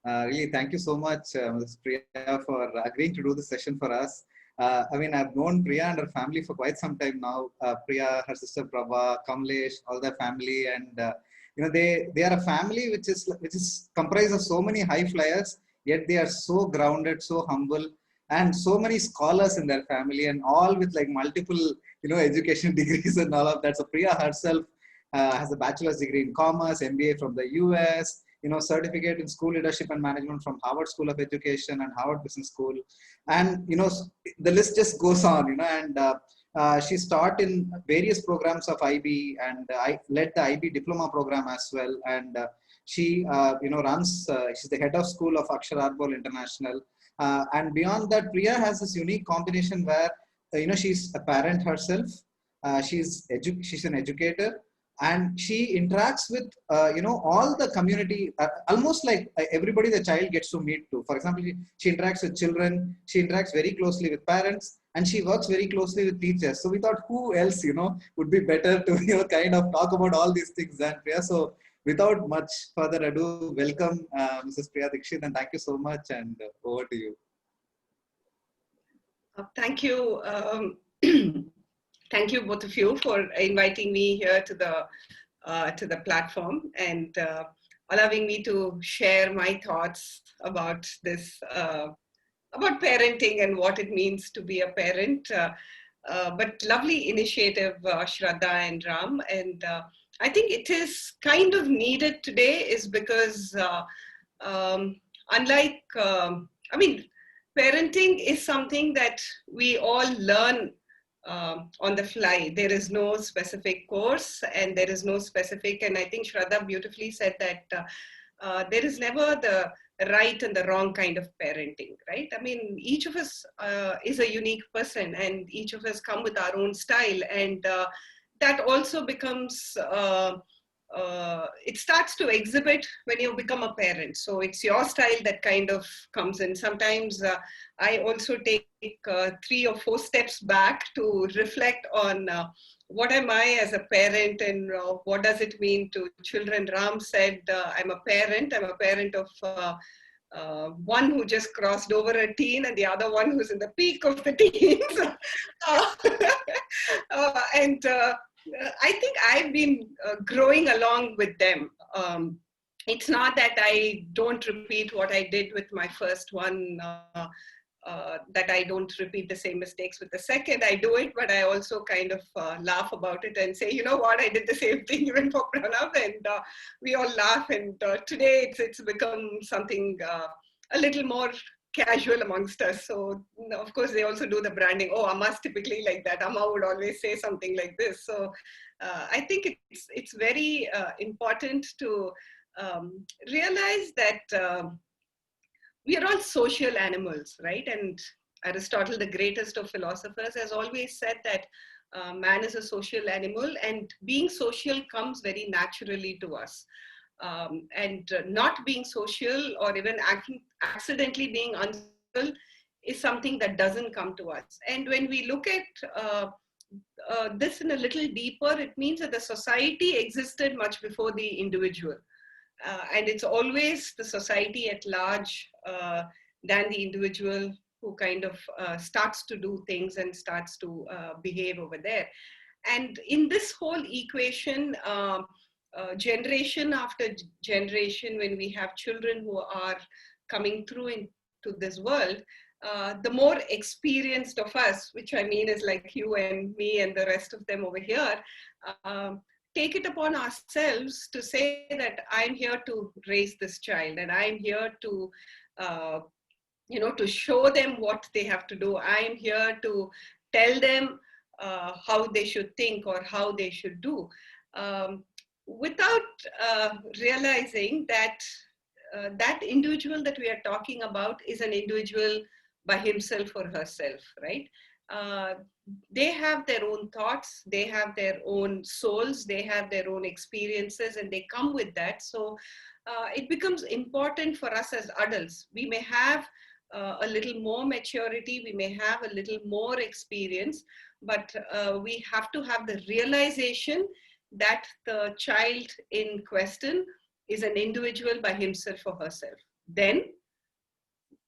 Really, thank you so much, Ms. Priya, for agreeing to do this session for us. I mean, I've known Priya and her family for quite some time now. Priya, her sister Prabha, Kamlesh, all their family, and they are a family which is comprised of so many high flyers, yet they are so grounded, so humble, and so many scholars in their family, and all with like multiple education degrees and all of that. So Priya herself has a bachelor's degree in commerce, MBA from the US, certificate in school leadership and management from Harvard School of Education and Harvard Business School. And, the list just goes on, and she's taught in various programs of IB, and I led the IB diploma program as well. And she, she's the head of school of Akshar Arbol International. And beyond that, Priya has this unique combination where, she's a parent herself, she's an educator, and she interacts with all the community, almost like everybody the child gets to meet to. For example, she interacts with children, she interacts very closely with parents, and she works very closely with teachers. So we thought, who else would be better to kind of talk about all these things than Priya. So without much further ado, welcome Mrs. Priya Dixit, and thank you so much, and over to you. Thank you. Thank you, both of you, for inviting me here to the platform and allowing me to share my thoughts about this, about parenting and what it means to be a parent. But lovely initiative, Shraddha and Ram. And I think it is kind of needed today is because unlike, parenting is something that we all learn on the fly. There is no specific course and there is no specific, and I think Shraddha beautifully said that there is never the right and the wrong kind of parenting, right? I mean, each of us is a unique person and each of us come with our own style, and that also becomes, it starts to exhibit when you become a parent. So it's your style that kind of comes in. Sometimes I also take 3 or 4 steps back to reflect on what am I as a parent, and what does it mean to children. Ram said, I'm a parent of one who just crossed over a teen and the other one who's in the peak of the teens. And I think I've been growing along with them. It's not that I don't repeat what I did with my first one, that I don't repeat the same mistakes with the second. I do it, but I also kind of laugh about it and say, you know what, I did the same thing even for Pranav, and we all laugh. And today it's become something a little more casual amongst us. So of course they also do the branding. Oh, Amma's typically like that. Amma would always say something like this. So I think it's very important to realize that we are all social animals, right? And Aristotle, the greatest of philosophers, has always said that man is a social animal, and being social comes very naturally to us. And not being social or even accidentally being unsocial is something that doesn't come to us. And when we look at this in a little deeper, it means that the society existed much before the individual. And it's always the society at large than the individual who kind of starts to do things and starts to behave over there. And in this whole equation, generation after generation, when we have children who are coming through into this world, the more experienced of us, which I mean is like you and me and the rest of them over here, take it upon ourselves to say that I'm here to raise this child, and I'm here to, to show them what they have to do. I'm here to tell them how they should think or how they should do, without realizing that that individual that we are talking about is an individual by himself or herself, right? They have their own thoughts, they have their own souls, they have their own experiences, and they come with that. So it becomes important for us as adults. We may have a little more maturity, we may have a little more experience, but we have to have the realization that the child in question is an individual by himself or herself. then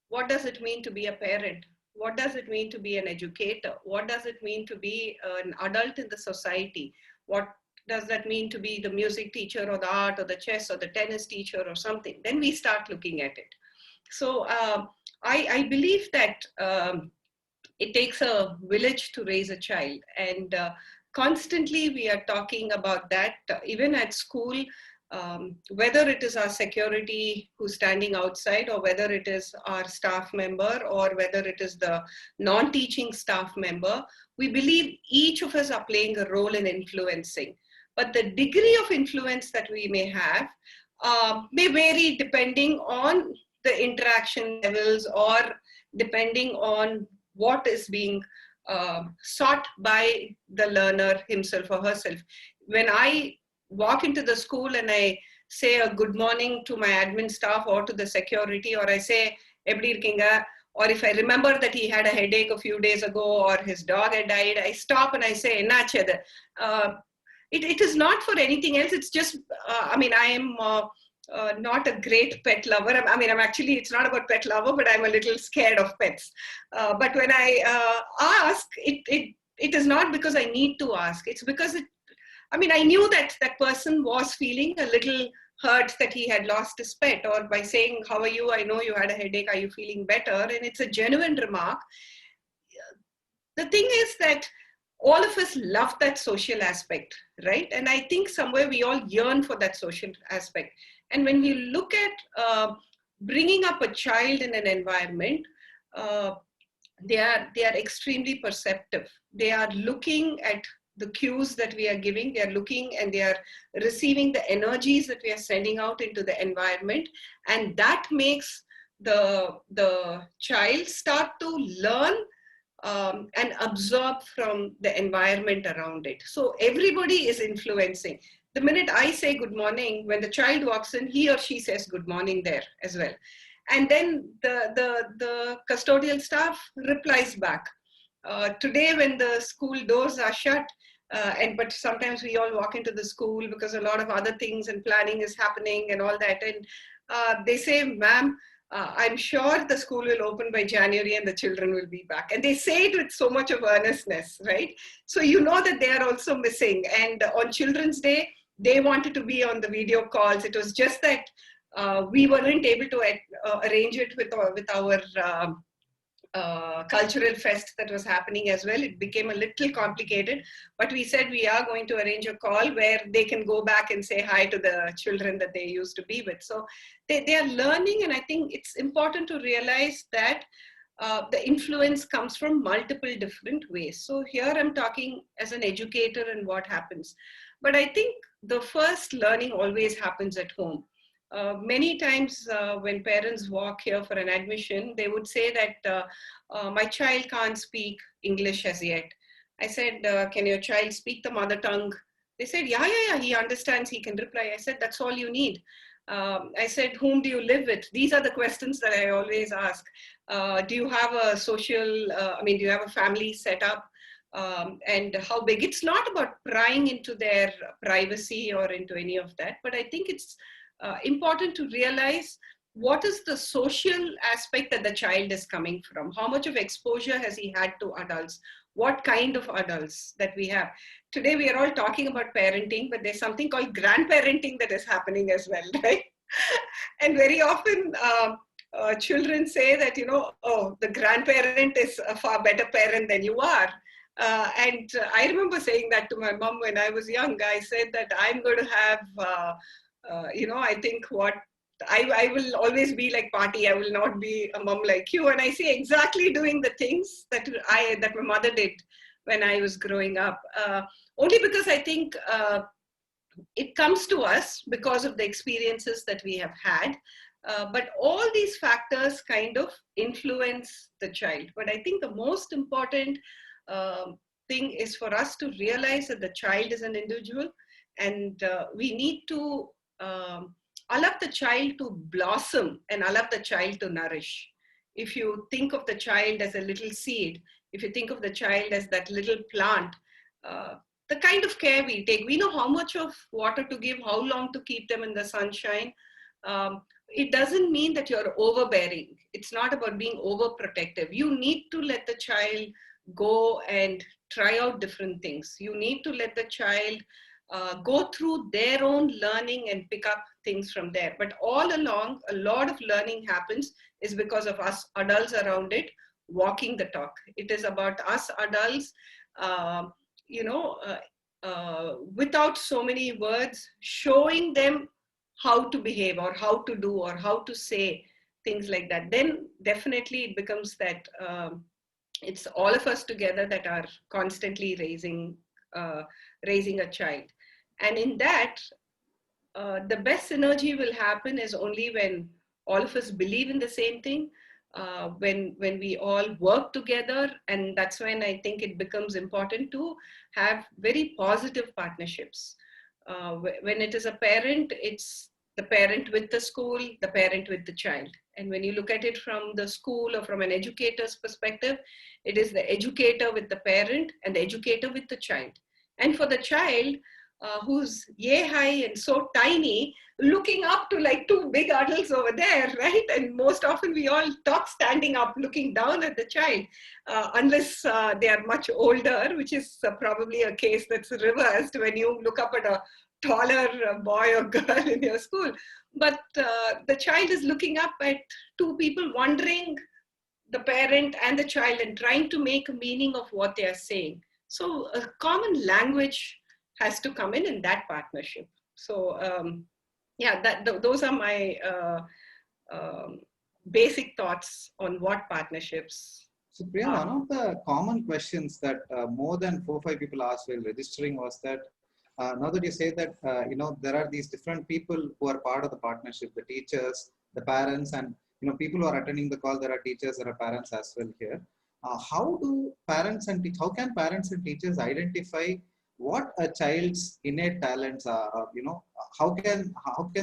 what does it mean to be a parent? What does it mean to be an educator? What does it mean to be an adult in the society? What does that mean to be the music teacher or the art or the chess or the tennis teacher or something? Then we start looking at it. So I believe that it takes a village to raise a child, and constantly we are talking about that, even at school, whether it is our security who's standing outside, or whether it is our staff member, or whether it is the non-teaching staff member. We believe each of us are playing a role in influencing, but the degree of influence that we may have may vary depending on the interaction levels, or depending on what is being sought by the learner himself or herself. When I walk into the school and I say a good morning to my admin staff or to the security, or I say, "Eppadi irkinga?" Or if I remember that he had a headache a few days ago, or his dog had died, I stop and I say, "Ennachu adu?" It is not for anything else. It's just, I mean, I am not a great pet lover. I'm actually, it's not about pet lover, but I'm a little scared of pets. But when I ask, it is not because I need to ask. It's because I knew that that person was feeling a little hurt that he had lost his pet, or by saying, "How are you? I know you had a headache. Are you feeling better?" And it's a genuine remark. The thing is that all of us love that social aspect, right? And I think somewhere we all yearn for that social aspect. And when we look at bringing up a child in an environment, they are extremely perceptive. They are looking at the cues that we are giving. They are looking and they are receiving the energies that we are sending out into the environment, and that makes the child start to learn and absorb from the environment around it. So everybody is influencing. The minute I say good morning, when the child walks in, he or she says good morning there as well. And then the custodial staff replies back. Today, when the school doors are shut, but sometimes we all walk into the school because a lot of other things and planning is happening and all that. And they say, "Ma'am, I'm sure the school will open by January and the children will be back." And they say it with so much of earnestness, right? So you know that they are also missing. And on Children's Day, they wanted to be on the video calls. It was just that we weren't able to arrange it with our cultural fest that was happening as well. It became a little complicated, but we said we are going to arrange a call where they can go back and say hi to the children that they used to be with. So they are learning, and I think it's important to realize that the influence comes from multiple different ways. So here I'm talking as an educator and what happens. But I think the first learning always happens at home. Many times when parents walk here for an admission, they would say that my child can't speak English as yet. I said, "Can your child speak the mother tongue?" They said, yeah, he understands, he can reply. I said, "That's all you need." I said, "Whom do you live with?" These are the questions that I always ask. Do you have a social, do you have a family set up? And how big? It's not about prying into their privacy or into any of that, but I think it's important to realize what is the social aspect that the child is coming from. How much of exposure has he had to adults? What kind of adults that we have? Today we are all talking about parenting, but there's something called grandparenting that is happening as well, right? And very often children say that, "Oh, the grandparent is a far better parent than you are." And I remember saying that to my mom when I was young. I said that I'm going to have I think what I will always be like Party. I will not be a mom like you. And I see exactly doing the things that my mother did when I was growing up. Only because I think it comes to us because of the experiences that we have had. But all these factors kind of influence the child. But I think the most important thing is for us to realize that the child is an individual, and we need to allow the child to blossom and allow the child to nourish. If you think of the child as a little seed, if you think of the child as that little plant, the kind of care we take, we know how much of water to give, how long to keep them in the sunshine, it doesn't mean that you're overbearing. It's not about being overprotective. You need to let the child go and try out different things. You need to let the child go through their own learning and pick up things from there. But all along, a lot of learning happens is because of us adults around it walking the talk. It is about us adults, you know, without so many words, showing them how to behave or how to do or how to say things like that. Then definitely it becomes that it's all of us together that are constantly raising a child. And in that, the best synergy will happen is only when all of us believe in the same thing, when we all work together. And that's when I think it becomes important to have very positive partnerships. When it is a parent, it's the parent with the school, the parent with the child. And when you look at it from the school or from an educator's perspective, it is the educator with the parent and the educator with the child. And for the child, who's yay high and so tiny, looking up to like two big adults over there, right? And most often we all talk standing up, looking down at the child, unless they are much older, which is probably a case that's reversed when you look up at a taller boy or girl in your school. But the child is looking up at two people, wondering, the parent and the child, and trying to make a meaning of what they are saying. So a common language has to come in that partnership. So yeah, those are my basic thoughts on what partnerships. So Priya, one of the common questions that more than 4 or 5 people asked while registering was that, now that you say that, you know, there are these different people who are part of the partnership, the teachers, the parents, and, you know, people who are attending the call, there are teachers, there are parents as well here. How can parents and teachers identify what a child's innate talents are? Or, you know, how can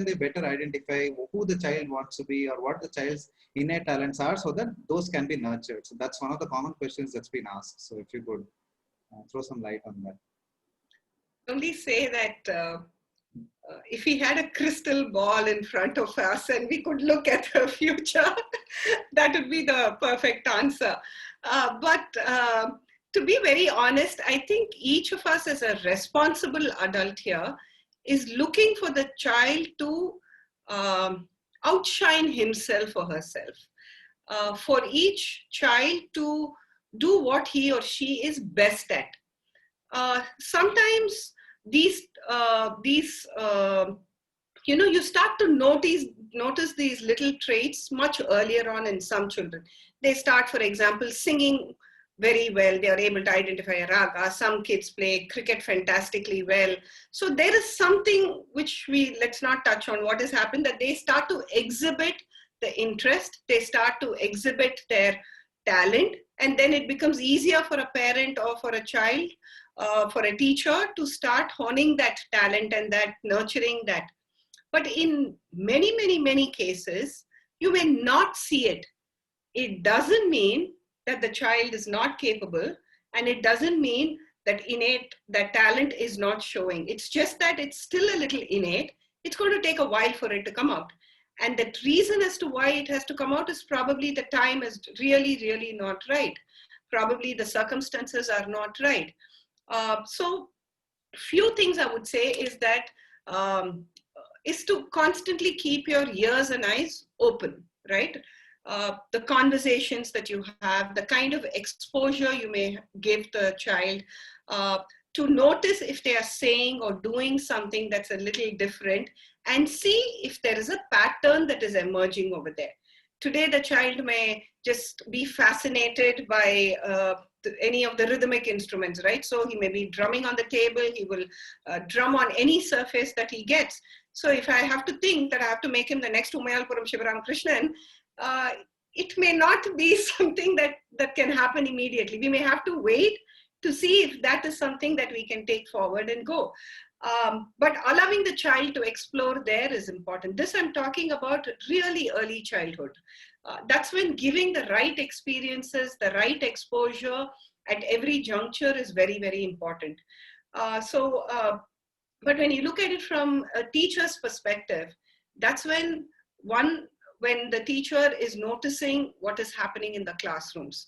they better identify who the child wants to be or what the child's innate talents are, so that those can be nurtured? So that's one of the common questions that's been asked. So if you could throw some light on that. Only say that if we had a crystal ball in front of us and we could look at the future, that would be the perfect answer. But to be very honest, I think each of us as a responsible adult here is looking for the child to outshine himself or herself. For each child to do what he or she is best at. Sometimes these you know, you start to notice these little traits much earlier on in some children. They start, for example, singing very well. They are able to identify a raga. Some kids play cricket fantastically well. So there is something which let's not touch on what has happened, that they start to exhibit the interest. They start to exhibit their talent. And then it becomes easier for a parent or for a child, for a teacher to start honing that talent and that nurturing that. But in many, many, many cases, you may not see it. It doesn't mean that the child is not capable, and it doesn't mean that talent is not showing. It's just that it's still a little innate. It's going to take a while for it to come out. And the reason as to why it has to come out is probably the time is really, really not right. Probably the circumstances are not right. So few things I would say is that is to constantly keep your ears and eyes open, right? The conversations that you have, the kind of exposure you may give the child, to notice if they are saying or doing something that's a little different, and see if there is a pattern that is emerging over there. Today, the child may just be fascinated by any of the rhythmic instruments, right? So he may be drumming on the table, he will drum on any surface that he gets. So if I have to think that I have to make him the next Umayalpuram Shivaram Krishnan, it may not be something that can happen immediately. We may have to wait to see if that is something that we can take forward and go. But allowing the child to explore there is important. This I'm talking about really early childhood. That's when giving the right experiences, the right exposure at every juncture is very, very important. But when you look at it from a teacher's perspective, that's when one, when the teacher is noticing what is happening in the classrooms.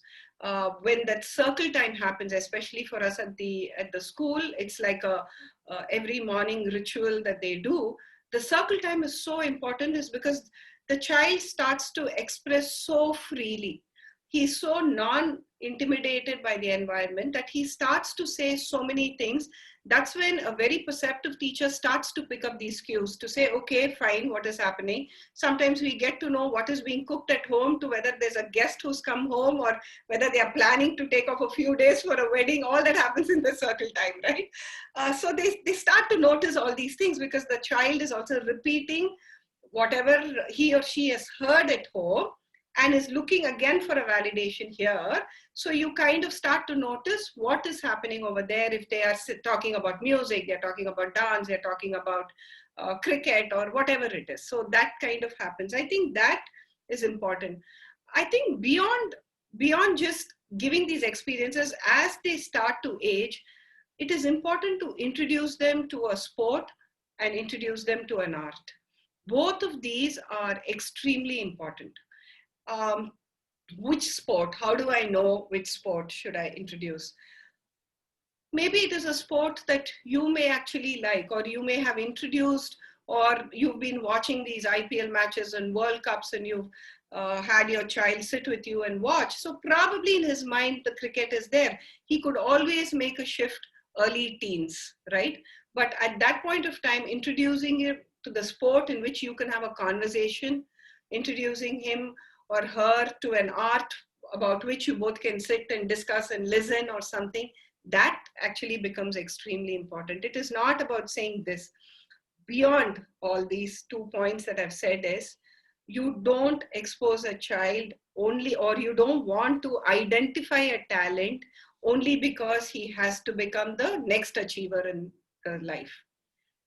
When that circle time happens, especially for us at the school, it's like a every morning ritual that they do. The circle time is so important, is because the child starts to express so freely. He's so non-intimidated by the environment that he starts to say so many things. That's when a very perceptive teacher starts to pick up these cues to say, okay, fine, what is happening? Sometimes we get to know what is being cooked at home, to whether there's a guest who's come home or whether they are planning to take off a few days for a wedding. All that happens in the circle time, right? So they start to notice all these things, because the child is also repeating whatever he or she has heard at home and is looking again for a validation here. So you kind of start to notice what is happening over there. If they are talking about music, they're talking about dance, they're talking about cricket or whatever it is. So that kind of happens. I think that is important. I think beyond just giving these experiences, as they start to age, it is important to introduce them to a sport and introduce them to an art. Both of these are extremely important. Which sport? How do I know which sport should I introduce? Maybe it is a sport that you may actually like, or you may have introduced, or you've been watching these IPL matches and World Cups, and you've had your child sit with you and watch. So probably in his mind, the cricket is there. He could always make a shift early teens, right? But at that point of time, introducing him to the sport in which you can have a conversation, introducing him or her to an art about which you both can sit and discuss and listen or something, that actually becomes extremely important. It is not about saying this. Beyond all these 2 points that I've said is, you don't expose a child only, or you don't want to identify a talent only because he has to become the next achiever in life,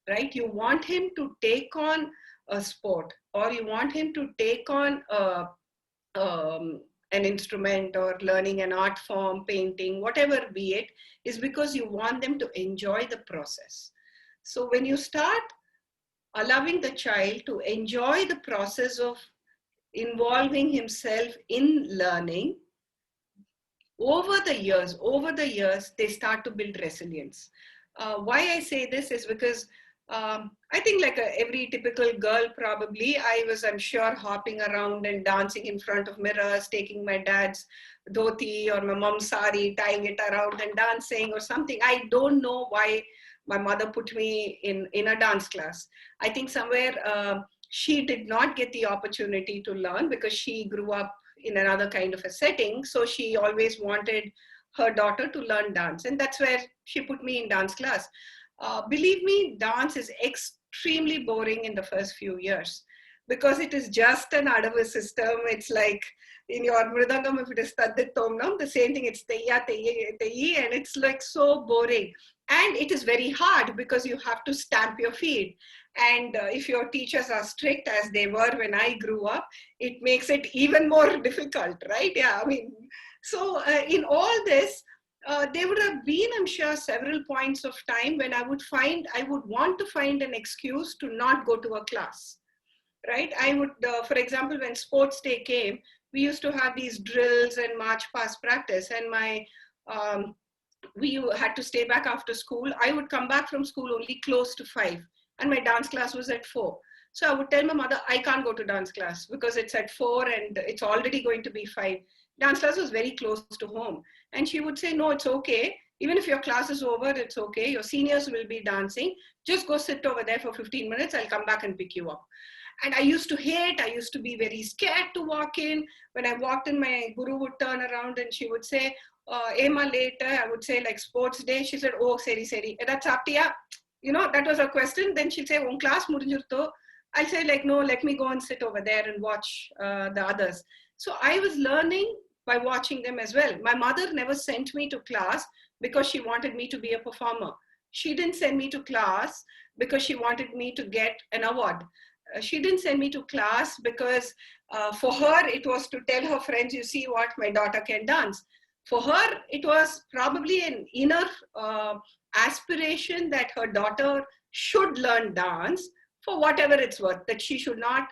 right? You want him to take on a sport, or you want him to take on an instrument, or learning an art form, painting, whatever be it, is because you want them to enjoy the process. So when you start allowing the child to enjoy the process of involving himself in learning, over the years, they start to build resilience. Why I say this is because I think, like every typical girl, probably, I'm sure, hopping around and dancing in front of mirrors, taking my dad's dhoti or my mom's sari, tying it around and dancing or something. I don't know why my mother put me in a dance class. I think somewhere she did not get the opportunity to learn, because she grew up in another kind of a setting. So she always wanted her daughter to learn dance. And that's where she put me in dance class. Believe me, dance is extremely boring in the first few years, because it is just an Adava system. It's like in your mridangam, if it is tadit tomnam, the same thing, it's teya, teya, teyi, and it's like so boring. And it is very hard, because you have to stamp your feet. And if your teachers are strict, as they were when I grew up, it makes it even more difficult, right? Yeah, I mean, so in all this, there would have been, I'm sure, several points of time when I would want to find an excuse to not go to a class, right? I would, for example, when sports day came, we used to have these drills and march past practice, and we had to stay back after school. I would come back from school only close to 5, and my dance class was at 4. So I would tell my mother, I can't go to dance class because it's at 4 and it's already going to be 5. Dance class was very close to home. And she would say, no, it's okay. Even if your class is over, it's okay. Your seniors will be dancing. Just go sit over there for 15 minutes. I'll come back and pick you up. And I used to be very scared to walk in. When I walked in, my guru would turn around and she would say, Ema later, I would say, like, sports day. She said, oh, seri. That's aptiya. You know, that was her question. Then she'd say, on class mudinjurto. I'll say, like, no, let me go and sit over there and watch the others. So I was learning by watching them as well. My mother never sent me to class because she wanted me to be a performer. She didn't send me to class because she wanted me to get an award. She didn't send me to class because for her, it was to tell her friends, you see what, my daughter can dance. For her, it was probably an inner aspiration that her daughter should learn dance for whatever it's worth, that she should not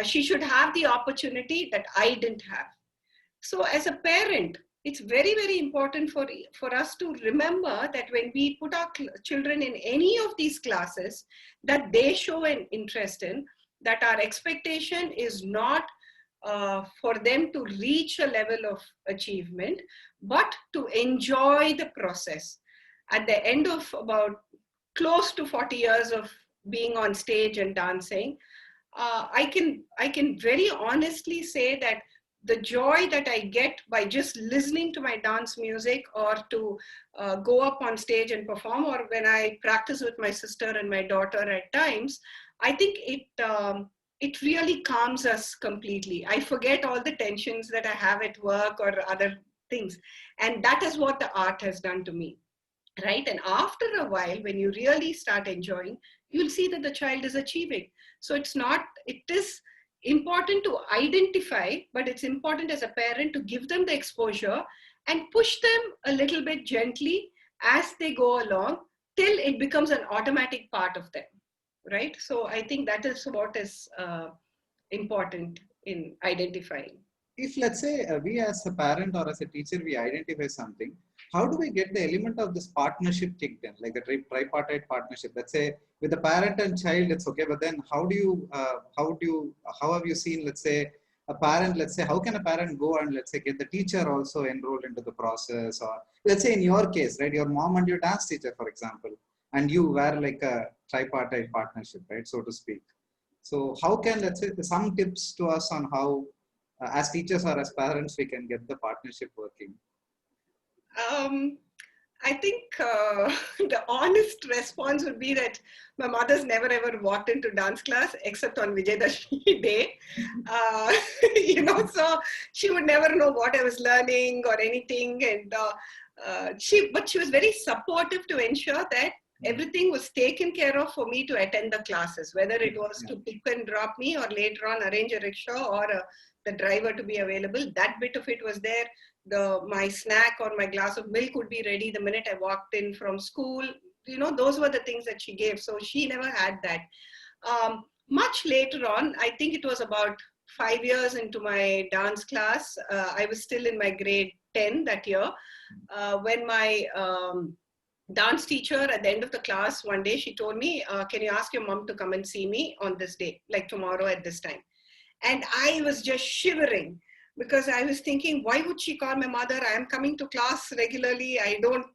She should have the opportunity that I didn't have. So as a parent, it's very, very important for us to remember that when we put our children in any of these classes that they show an interest in, that our expectation is not for them to reach a level of achievement, but to enjoy the process. At the end of about close to 40 years of being on stage and dancing, I can very honestly say that the joy that I get by just listening to my dance music, or to go up on stage and perform, or when I practice with my sister and my daughter at times, I think it really calms us completely. I forget all the tensions that I have at work or other things. And that is what the art has done to me, right? And after a while, when you really start enjoying, you'll see that the child is achieving. So it is important to identify, but it's important as a parent to give them the exposure and push them a little bit gently as they go along till it becomes an automatic part of them, right? So I think that is what is important in identifying. If let's say we as a parent or as a teacher, we identify something, how do we get the element of this partnership kicked in, like the tripartite partnership? Let's say with the parent and child, it's okay, but then how have you seen, let's say, a parent, let's say, how can a parent go and let's say get the teacher also enrolled into the process? Or let's say in your case, right, your mom and your dance teacher, for example, and you were like a tripartite partnership, right, so to speak. So how can, let's say, some tips to us on how as teachers or as parents we can get the partnership working? I think the honest response would be that my mother's never ever walked into dance class except on Vijayadashmi day. So she would never know what I was learning or anything. And but she was very supportive to ensure that everything was taken care of for me to attend the classes, whether it was to pick and drop me or later on arrange a rickshaw or the driver to be available. That bit of it was there. My snack or my glass of milk would be ready the minute I walked in from school. Those were the things that she gave. So she never had that. Much later on, I think it was about 5 years into my dance class. I was still in my grade 10 that year, when my dance teacher at the end of the class one day, she told me, can you ask your mom to come and see me on this day, like tomorrow at this time? And I was just shivering, because I was thinking, why would she call my mother? I am coming to class regularly. I don't,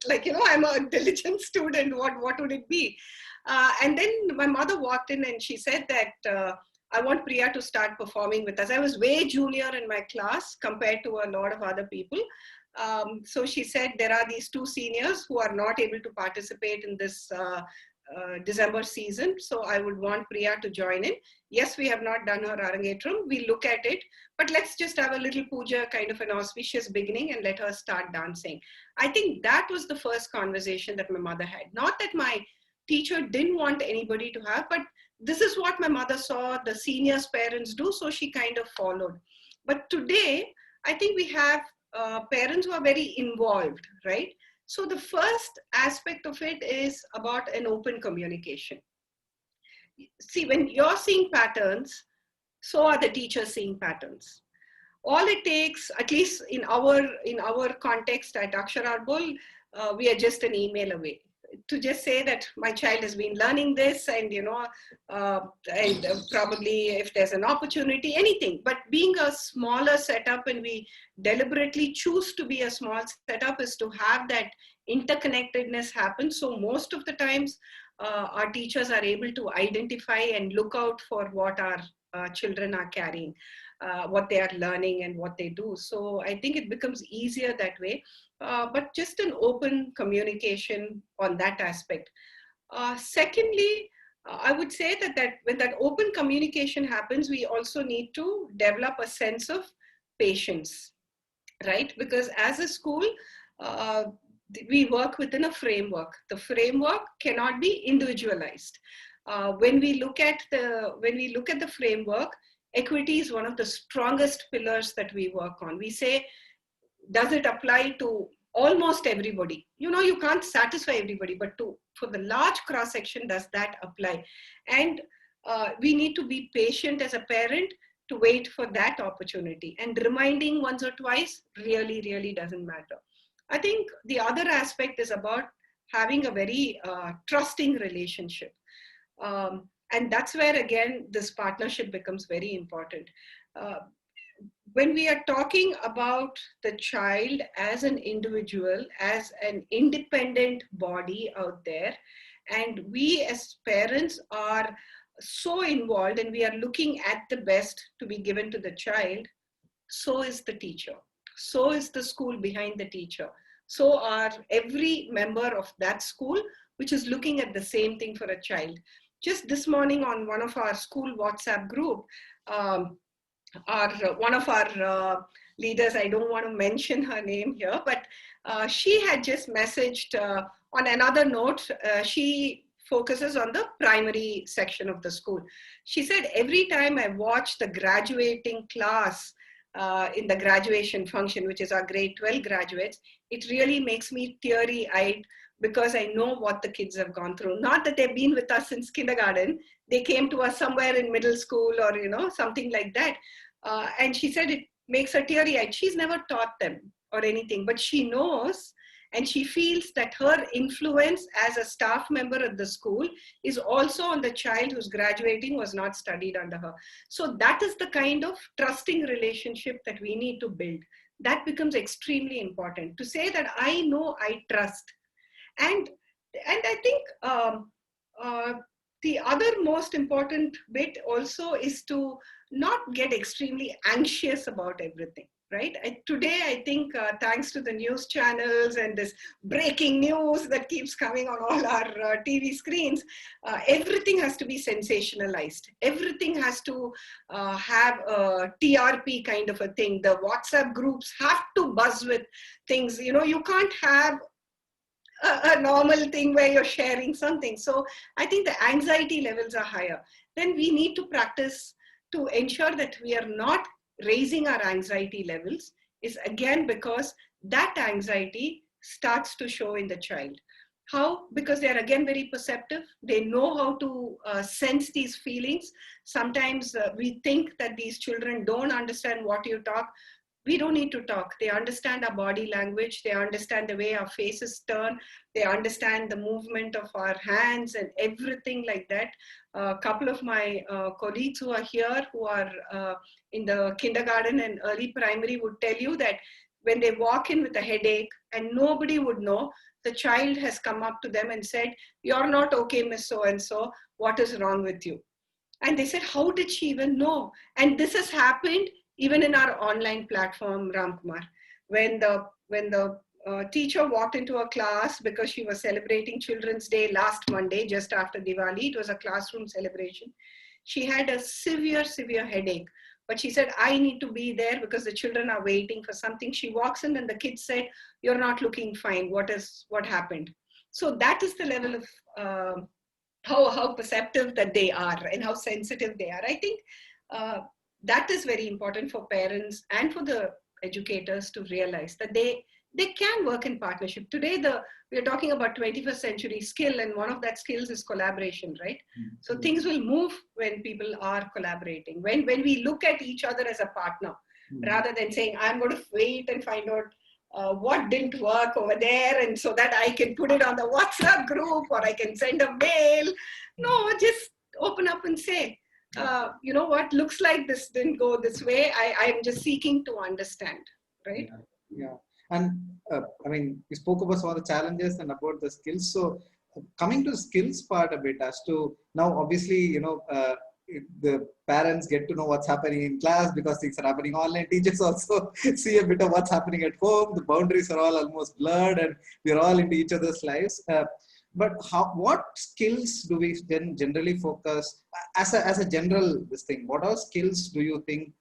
I'm a diligent student. What would it be? And then my mother walked in and she said that, I want Priya to start performing with us. I was way junior in my class compared to a lot of other people. So she said, there are these 2 seniors who are not able to participate in this December season. So I would want Priya to join in. Yes, we have not done her Arangetram. We look at it, but let's just have a little puja, kind of an auspicious beginning, and let her start dancing. I think that was the first conversation that my mother had. Not that my teacher didn't want anybody to have, but this is what my mother saw the seniors' parents do, so she kind of followed. But today, I think we have parents who are very involved, right? So the first aspect of it is about an open communication. See, when you're seeing patterns, so are the teachers seeing patterns. All it takes, at least in our context at Akshar Arbol, we are just an email away to just say that my child has been learning this, and probably if there's an opportunity, anything. But being a smaller setup, and we deliberately choose to be a small setup, is to have that interconnectedness happen. So most of the times, our teachers are able to identify and look out for what our children are carrying, what they are learning and what they do. So I think it becomes easier that way, but just an open communication on that aspect. Secondly, I would say that when that open communication happens, we also need to develop a sense of patience, right? Because as a school, we work within a framework. The framework cannot be individualized. When we look at the framework, equity is one of the strongest pillars that we work on. We say, does it apply to almost everybody? You can't satisfy everybody, but for the large cross section, does that apply? And We need to be patient as a parent to wait for that opportunity, and reminding once or twice really, really doesn't matter. I think the other aspect is about having a very trusting relationship. And that's where, again, this partnership becomes very important. Uh, when we are talking about the child as an individual, as an independent body out there, and we as parents are so involved and we are looking at the best to be given to the child, so is the teacher. So is the school behind the teacher. So are every member of that school, which is looking at the same thing for a child. Just this morning on one of our school WhatsApp group, um, one of our leaders, I don't want to mention her name here, but she had just messaged on another note. She focuses on the primary section of the school. She said, every time I watch the graduating class in the graduation function, which is our grade 12 graduates, it really makes me teary-eyed because I know what the kids have gone through. Not that they've been with us since kindergarten. They came to us somewhere in middle school or, something like that. And she said it makes her teary-eyed. She's never taught them or anything, but she knows and she feels that her influence as a staff member at the school is also on the child who's graduating, was not studied under her. So that is the kind of trusting relationship that we need to build. That becomes extremely important, to say that I know, I trust. And I think the other most important bit also is to not get extremely anxious about everything, right? Today, I think thanks to the news channels and this breaking news that keeps coming on all our TV screens, everything has to be sensationalized. Everything has to have a TRP kind of a thing. The WhatsApp groups have to buzz with things. You can't have a normal thing where you're sharing something. So I think the anxiety levels are higher. Then we need to practice to ensure that we are not raising our anxiety levels, is again because that anxiety starts to show in the child. How? Because they're again very perceptive. They know how to sense these feelings. Sometimes we think that these children don't understand what you talk. We don't need to talk. They understand our body language. They understand the way our faces turn. They understand the movement of our hands and everything like that. A couple of my colleagues who are here, who are in the kindergarten and early primary, would tell you that when they walk in with a headache and nobody would know, the child has come up to them and said, "You're not okay, Miss So-and-so. What is wrong with you?" And they said, how did she even know? And this has happened even in our online platform, Ramkumar. When the teacher walked into a class because she was celebrating Children's Day last Monday, just after Diwali, it was a classroom celebration. She had a severe, severe headache. But she said, I need to be there because the children are waiting for something. She walks in and the kids said, you're not looking fine. What happened? So that is the level of how perceptive that they are and how sensitive they are. I think that is very important for parents and for the educators to realize that they can work in partnership. Today, we're talking about 21st century skill, and one of that skills is collaboration, right? Mm-hmm. So things will move when people are collaborating. When we look at each other as a partner, rather than saying, I'm going to wait and find out what didn't work over there, and so that I can put it on the WhatsApp group or I can send a mail. No, just open up and say, what, looks like this didn't go this way. I'm just seeking to understand, right? Yeah. And we spoke about some of the challenges and about the skills. So coming to skills part a bit, as to now, obviously, the parents get to know what's happening in class because things are happening online. Teachers also see a bit of what's happening at home. The boundaries are all almost blurred and we're all into each other's lives. But what skills do we then generally focus as a general this thing? What are skills do you think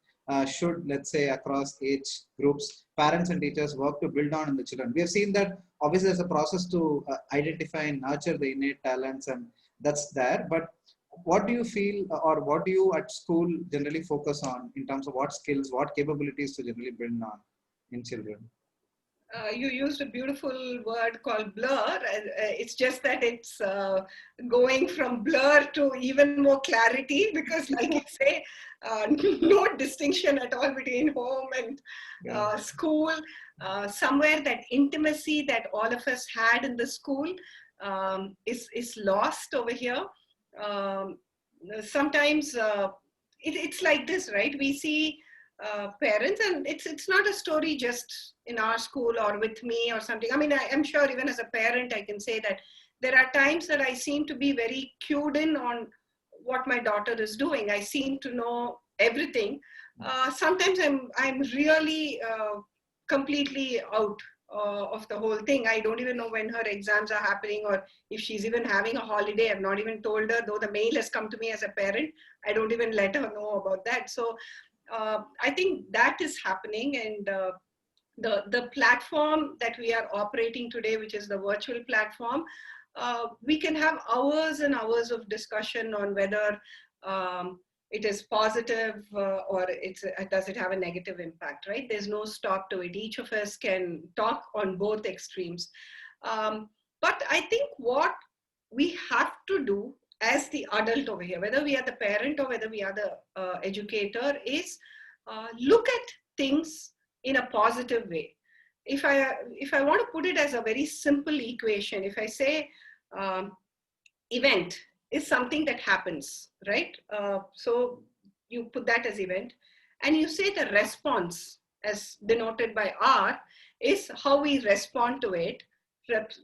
should, let's say, across age groups, parents and teachers work to build on in the children? We have seen that obviously there's a process to identify and nurture the innate talents, and that's there. But what do you feel, or what do you at school generally focus on in terms of what skills, what capabilities to generally build on in children? You used a beautiful word called blur. It's just that it's going from blur to even more clarity because, like you say, no distinction at all between home and school. Somewhere that intimacy that all of us had in the school is lost over here. Um, Sometimes it's like this, right? We see parents, and it's not a story just in our school or with me or something. I mean, I'm sure even as a parent, I can say that there are times that I seem to be very cued in on what my daughter is doing. I seem to know everything. Sometimes I'm really completely out of the whole thing. I don't even know when her exams are happening or if she's even having a holiday. I've not even told her, though the mail has come to me as a parent. I don't even let her know about that. So I think that is happening, and the platform that we are operating today, which is the virtual platform, we can have hours and hours of discussion on whether it is positive or does it have a negative impact, right? There's no stop to it. Each of us can talk on both extremes. But I think what we have to do as the adult over here, whether we are the parent or whether we are the educator, is look at things in a positive way. If I want to put it as a very simple equation, if I say event is something that happens, right? So you put that as event, and you say the response, as denoted by R, is how we respond to it,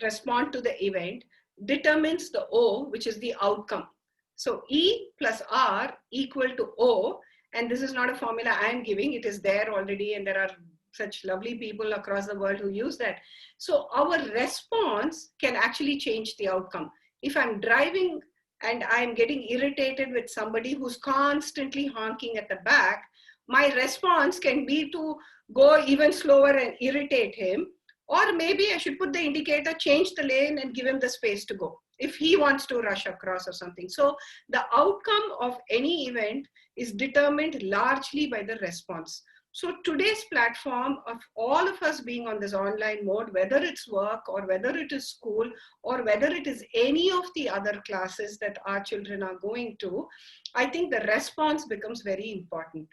respond to the event, determines the O, which is the outcome. So E plus R equal to O, and this is not a formula I am giving, it is there already, and there are such lovely people across the world who use that. So our response can actually change the outcome. If I'm driving and I'm getting irritated with somebody who's constantly honking at the back, my response can be to go even slower and irritate him. Or maybe I should put the indicator, change the lane and give him the space to go if he wants to rush across or something. So the outcome of any event is determined largely by the response. So today's platform of all of us being on this online mode, whether it's work or whether it is school or whether it is any of the other classes that our children are going to, I think the response becomes very important.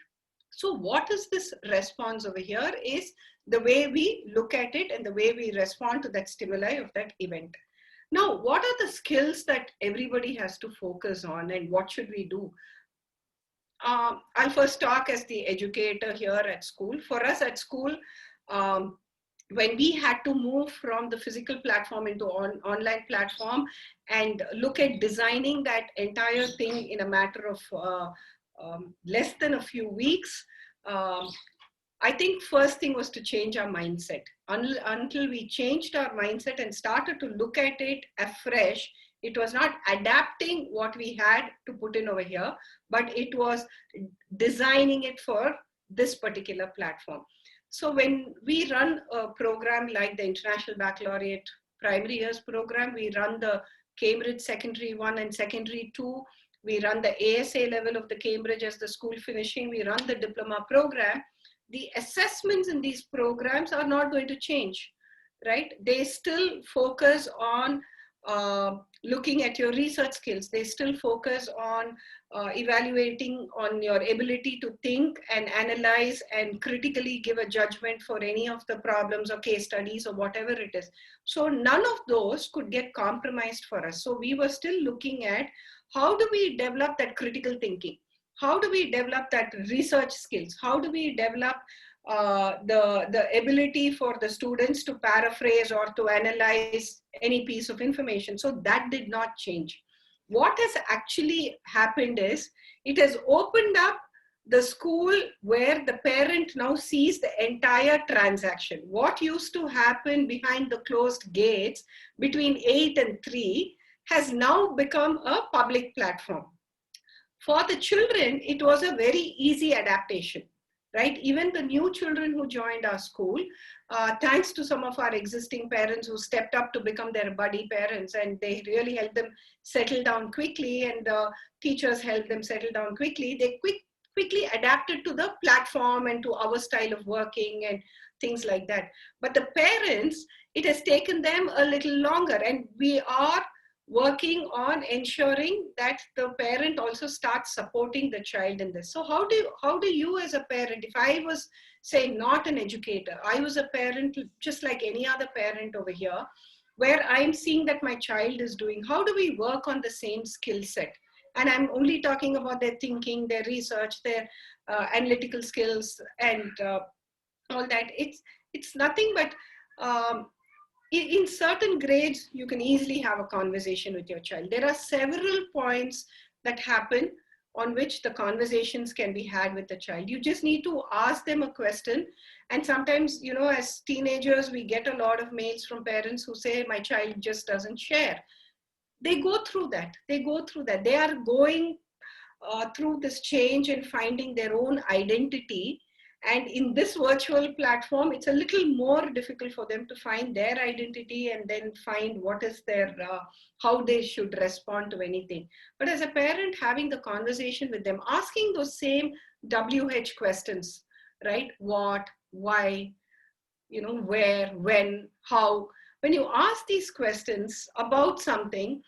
So what is this response over here is the way we look at it and the way we respond to that stimuli of that event. Now, what are the skills that everybody has to focus on and what should we do? I'll first talk as the educator here at school. For us at school, when we had to move from the physical platform into online platform and look at designing that entire thing in a matter of less than a few weeks, I think first thing was to change our mindset. Until we changed our mindset and started to look at it afresh, it was not adapting what we had to put in over here, but it was designing it for this particular platform. So when we run a program like the International Baccalaureate Primary Years program, we run the Cambridge Secondary 1 and Secondary 2, we run the ASA level of the Cambridge as the school finishing, we run the diploma program. The assessments in these programs are not going to change, right? They still focus on looking at your research skills. They still focus on evaluating on your ability to think and analyze and critically give a judgment for any of the problems or case studies or whatever it is. So none of those could get compromised for us. So we were still looking at how do we develop that critical thinking? How do we develop that research skills? How do we develop the ability for the students to paraphrase or to analyze any piece of information? So that did not change. What has actually happened is it has opened up the school where the parent now sees the entire transaction. What used to happen behind the closed gates between 8 and 3 has now become a public platform. For the children, it was a very easy adaptation, right? Even the new children who joined our school, thanks to some of our existing parents who stepped up to become their buddy parents, and they really helped them settle down quickly, and the teachers helped them settle down quickly. They quickly adapted to the platform and to our style of working, and things like that. But the parents, it has taken them a little longer, and we are working on ensuring that the parent also starts supporting the child in this. So how do you as a parent, if I was, say, not an educator, I was a parent just like any other parent over here, where I'm seeing that my child is doing, how do we work on the same skill set? And I'm only talking about their thinking, their research, their analytical skills, and all that. It's nothing but in certain grades, you can easily have a conversation with your child. There are several points that happen on which the conversations can be had with the child. You just need to ask them a question. And sometimes, you know, as teenagers, we get a lot of mails from parents who say, my child just doesn't share. They go through that. They are going through this change and finding their own identity. And in this virtual platform, it's a little more difficult for them to find their identity and then find what is their, how they should respond to anything. But as a parent, having the conversation with them, asking those same WH questions, right? What, why, you know, where, when, how. When you ask these questions about something,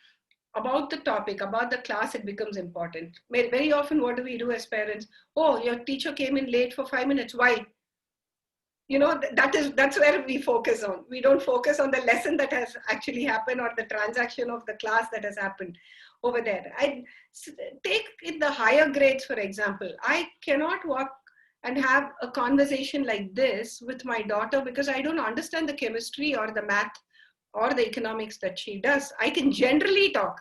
about the topic, about the class, it becomes important. Very often, what do we do as parents? Oh, your teacher came in late for 5 minutes. Why? You know, that's where we focus on. We don't focus on the lesson that has actually happened or the transaction of the class that has happened over there. I take in the higher grades, for example. I cannot walk and have a conversation like this with my daughter because I don't understand the chemistry or the math or the economics that she does. I can generally talk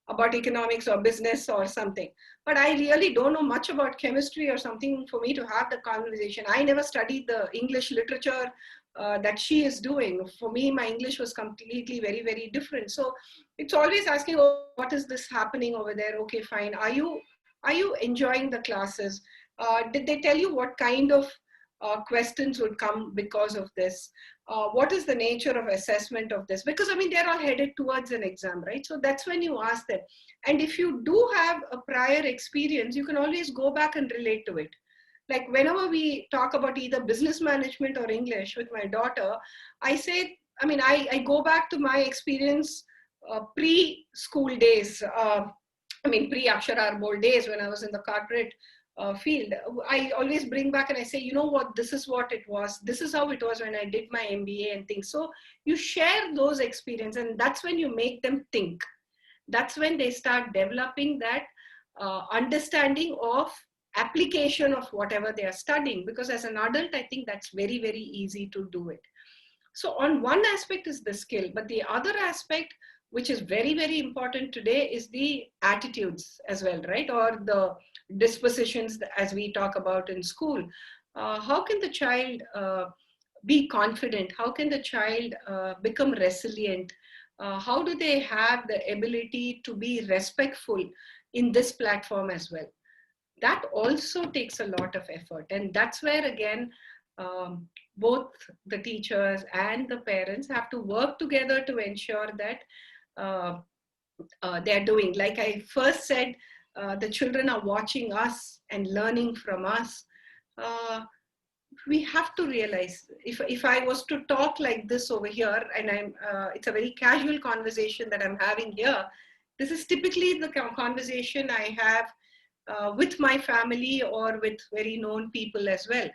about economics or business or something, but I really don't know much about chemistry or something for me to have the conversation. I never studied the English literature that she is doing. For me, my English was completely very, very different. So it's always asking, oh, what is this happening over there? Okay, fine. Are you enjoying the classes? Did they tell you what kind of questions would come because of this? What is the nature of assessment of this? Because, I mean, they're all headed towards an exam, right? So that's when you ask them. And if you do have a prior experience, you can always go back and relate to it. Like whenever we talk about either business management or English with my daughter, I say, I mean, I go back to my experience pre-school days. I mean, pre-Akshar Arbol days when I was in the corporate field. I always bring back and I say, you know what, this is what it was. This is how it was when I did my MBA and things. So you share those experiences, and that's when you make them think. That's when they start developing that understanding of application of whatever they are studying. Because as an adult, I think that's very, very easy to do it. So on one aspect is the skill, but the other aspect, which is very, very important today, is the attitudes as well, right? Or the dispositions as we talk about in school. How can the child be confident? How can the child become resilient? How do they have the ability to be respectful in this platform as well? That also takes a lot of effort. And that's where, again, both the teachers and the parents have to work together to ensure that they're doing. Like I first said, the children are watching us and learning from us. We have to realize, if I was to talk like this over here, and it's a very casual conversation that I'm having here, this is typically the conversation I have with my family or with very known people as well.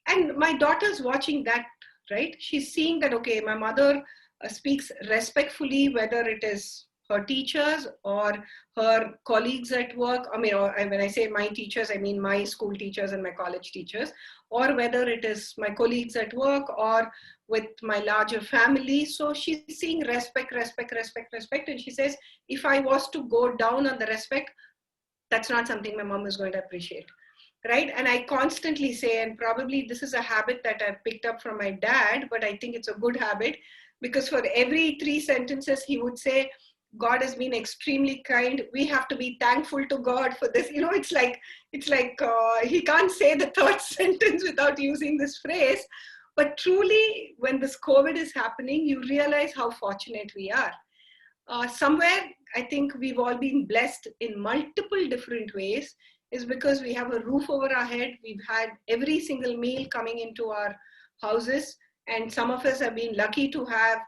And my daughter's watching that, right? She's seeing that, okay, my mother speaks respectfully, whether it is her teachers or her colleagues at work. I mean, when I say my teachers, I mean my school teachers and my college teachers, or whether it is my colleagues at work or with my larger family. So she's seeing respect, respect, respect, respect. And she says, if I was to go down on the respect, that's not something my mom is going to appreciate. Right? And I constantly say, and probably this is a habit that I've picked up from my dad, but I think it's a good habit, because for every 3 sentences, he would say, God has been extremely kind. We have to be thankful to God for this. You know, it's like he can't say the 3rd sentence without using this phrase. But truly, when this COVID is happening, you realize how fortunate we are. Somewhere, I think we've all been blessed in multiple different ways. is because we have a roof over our head. We've had every single meal coming into our houses, and some of us have been lucky to have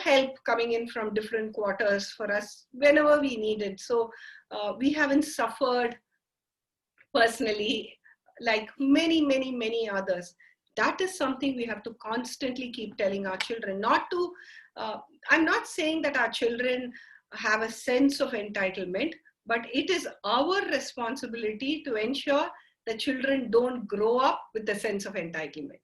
help coming in from different quarters for us whenever we needed. So we haven't suffered personally like many others. That is something we have to constantly keep telling our children. I'm not saying that our children have a sense of entitlement, but it is our responsibility to ensure that children don't grow up with the sense of entitlement.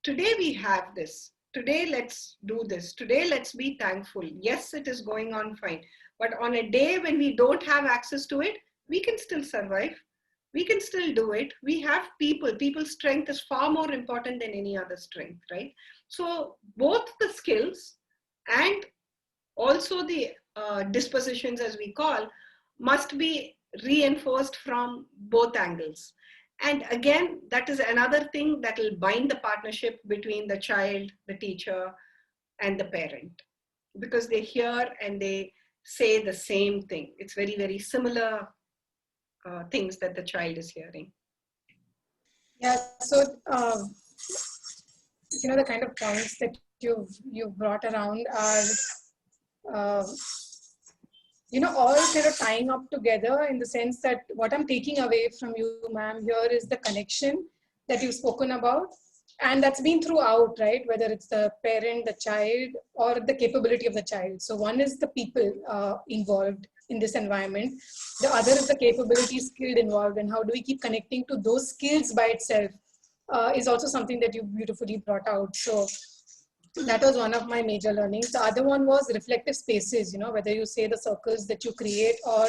Today we have this. Today let's do this. Today let's be thankful. Yes, it is going on fine. But on a day when we don't have access to it, we can still survive. We can still do it. We have people. People's strength is far more important than any other strength, right? So both the skills and also the dispositions, as we call, must be reinforced from both angles. And again, that is another thing that will bind the partnership between the child, the teacher, and the parent, because they hear and they say the same thing. It's very, very similar things that the child is hearing. Yeah, so the kind of points that you've brought around are all kind of tying up together, in the sense that what I'm taking away from you, ma'am, here is the connection that you've spoken about, and that's been throughout, right? Whether it's the parent, the child, or the capability of the child. So one is the people involved in this environment. The other is the capability, skilled involved, and how do we keep connecting to those skills by itself is also something that you beautifully brought out. So that was one of my major learnings. The other one was reflective spaces, whether you say the circles that you create, or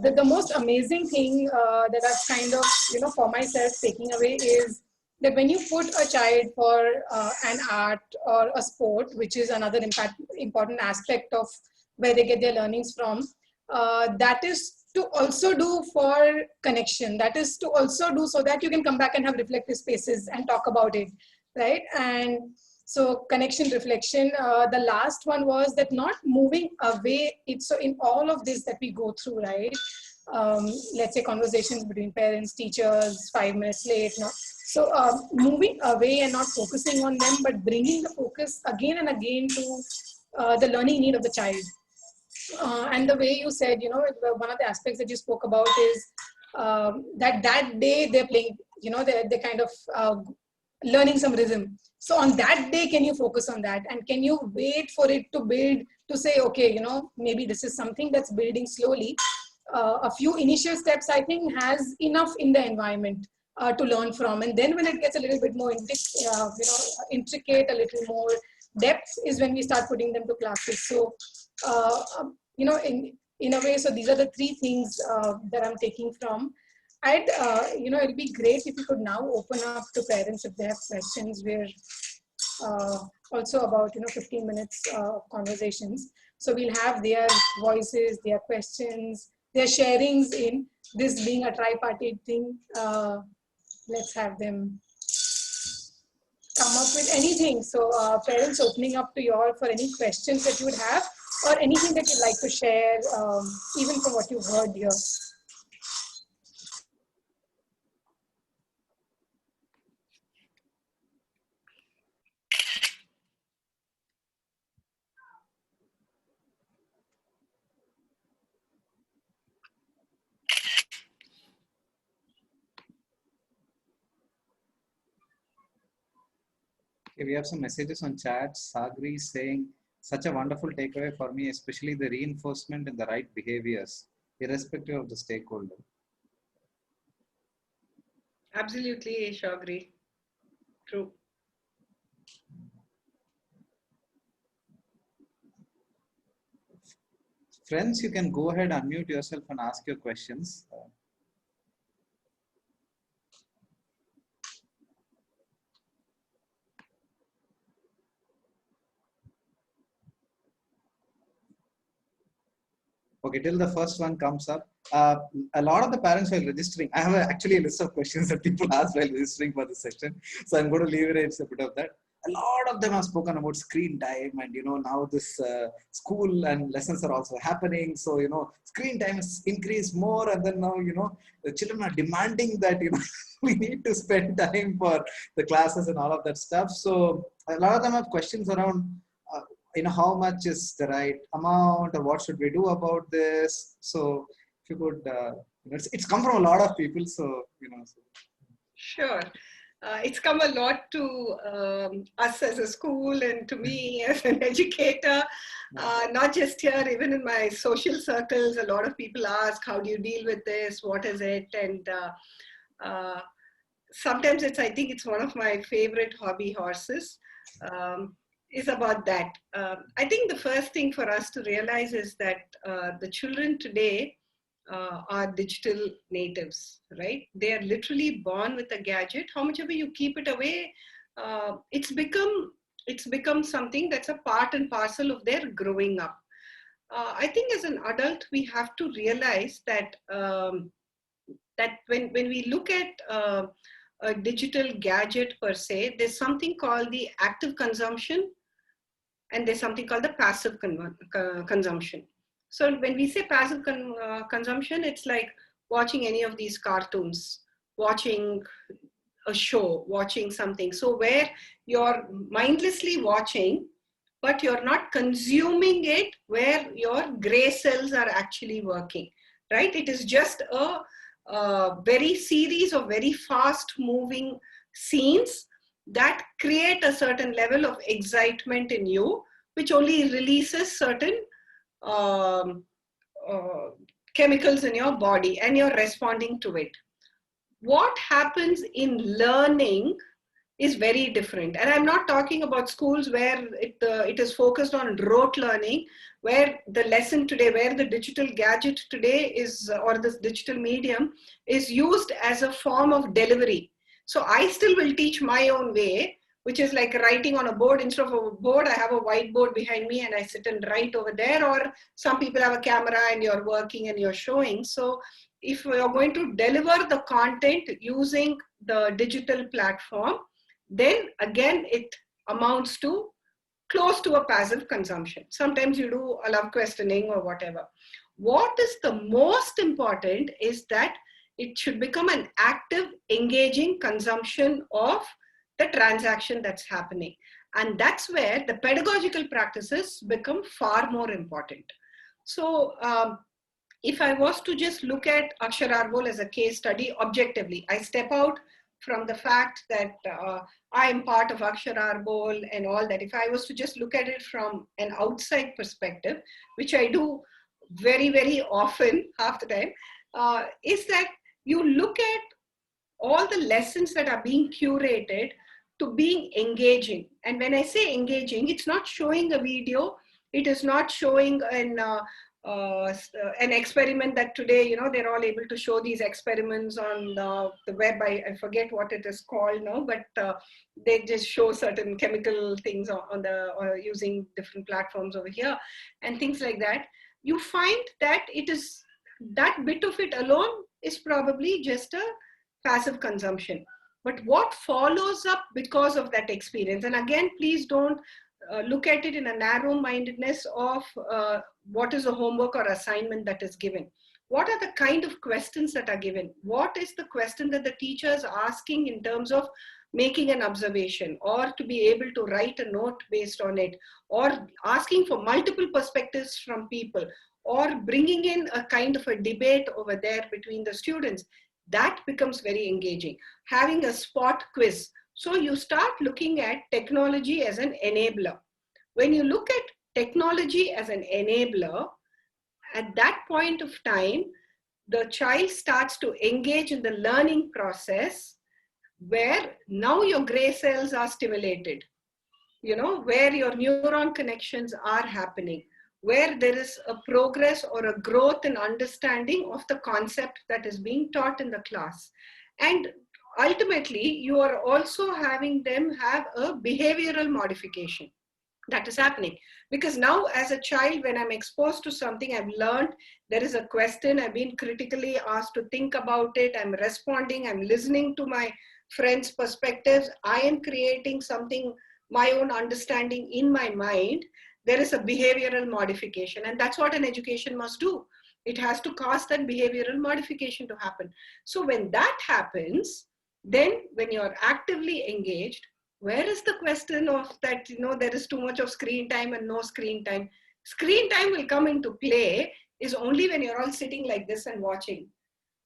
the most amazing thing that I've kind of, for myself taking away is that when you put a child for an art or a sport, which is another important aspect of where they get their learnings from, that is to also do for connection. That is to also do so that you can come back and have reflective spaces and talk about it, right? And so connection, reflection. The last one was that not moving away. It's so in all of this that we go through, right? Let's say conversations between parents, teachers, 5 minutes late. No? So moving away and not focusing on them, but bringing the focus again and again to the learning need of the child. And the way you said, one of the aspects that you spoke about is that day they're playing, they're kind of learning some rhythm. So on that day, can you focus on that? And can you wait for it to build, to say, okay, maybe this is something that's building slowly. A few initial steps, I think, has enough in the environment to learn from. And then when it gets a little bit more intricate, a little more depth, is when we start putting them to classes. So, in a way, so these are the three things that I'm taking from. It'd be great if you could now open up to parents if they have questions. We're also about 15 minutes of conversations, so we'll have their voices, their questions, their sharings in this being a tripartite thing. Let's have them come up with anything. So parents, opening up to you all for any questions that you would have, or anything that you'd like to share, even from what you've heard here. Okay, we have some messages on chat. Sagri saying, such a wonderful takeaway for me, especially the reinforcement in the right behaviors, irrespective of the stakeholder. Absolutely, Shagri. True. Friends, you can go ahead, unmute yourself and ask your questions. Okay, till the first one comes up. A lot of the parents while registering, I have actually a list of questions that people ask while registering for this section. So I'm going to leverage a bit of that. a lot of them have spoken about screen time, and now this school and lessons are also happening. So screen time has increased more, and then now the children are demanding that we need to spend time for the classes and all of that stuff. So a lot of them have questions around how much is the right amount, or what should we do about this. So if you could it's come from a lot of people, so Sure. It's come a lot to us as a school and to me as an educator, not just here, even in my social circles. A lot of people ask, how do you deal with this? What is it? And sometimes I think it's one of my favorite hobby horses, is about that. I think the first thing for us to realize is that the children today are digital natives, right? They are literally born with a gadget. How much ever you keep it away, it's become something that's a part and parcel of their growing up. I think as an adult, we have to realize that that when we look at a digital gadget per se, there's something called the active consumption, and there's something called the passive consumption. So when we say passive consumption, it's like watching any of these cartoons, watching a show, watching something. So where you're mindlessly watching, but you're not consuming it, where your gray cells are actually working, right? It is just a very series of very fast moving scenes that create a certain level of excitement in you, which only releases certain chemicals in your body, and you're responding to it. What happens in learning is very different. And I'm not talking about schools where it is focused on rote learning, where the lesson today, where the digital gadget today is, or this digital medium is used as a form of delivery. So I still will teach my own way, which is like writing on a board. Instead of a board, I have a whiteboard behind me and I sit and write over there. Or some people have a camera and you're working and you're showing. So if you're going to deliver the content using the digital platform, then again, it amounts to close to a passive consumption. Sometimes you do a love questioning or whatever. What is the most important is that it should become an active, engaging consumption of the transaction that's happening. And that's where the pedagogical practices become far more important. So if I was to just look at Akshar Arbol as a case study objectively, I step out from the fact that I am part of Akshar Arbol and all that. If I was to just look at it from an outside perspective, which I do very, very often, half the time, is that you look at all the lessons that are being curated to being engaging. And when I say engaging, it's not showing a video, it is not showing an experiment that today, they're all able to show these experiments on the web. I forget what it is called now, but they just show certain chemical things or using different platforms over here and things like that. You find that it is, that bit of it alone is probably just a passive consumption. But what follows up because of that experience, and again, please don't look at it in a narrow-mindedness of what is the homework or assignment that is given. What are the kind of questions that are given? What is the question that the teacher is asking in terms of making an observation, or to be able to write a note based on it, or asking for multiple perspectives from people, or bringing in a kind of a debate over there between the students? That becomes very engaging. Having a spot quiz. So you start looking at technology as an enabler. When you look at technology as an enabler, at that point of time, the child starts to engage in the learning process, where now your gray cells are stimulated, where your neuron connections are happening, where there is a progress or a growth in understanding of the concept that is being taught in the class. And ultimately, you are also having them have a behavioral modification that is happening. Because now as a child, when I'm exposed to something, I've learned, there is a question, I've been critically asked to think about it, I'm responding, I'm listening to my friends' perspectives, I am creating something my own understanding in my mind, there is a behavioral modification. And that's what an education must do. It has to cause that behavioral modification to happen. So when that happens, then when you're actively engaged, where is the question of that, there is too much of screen time and no screen time? Screen time will come into play is only when you're all sitting like this and watching,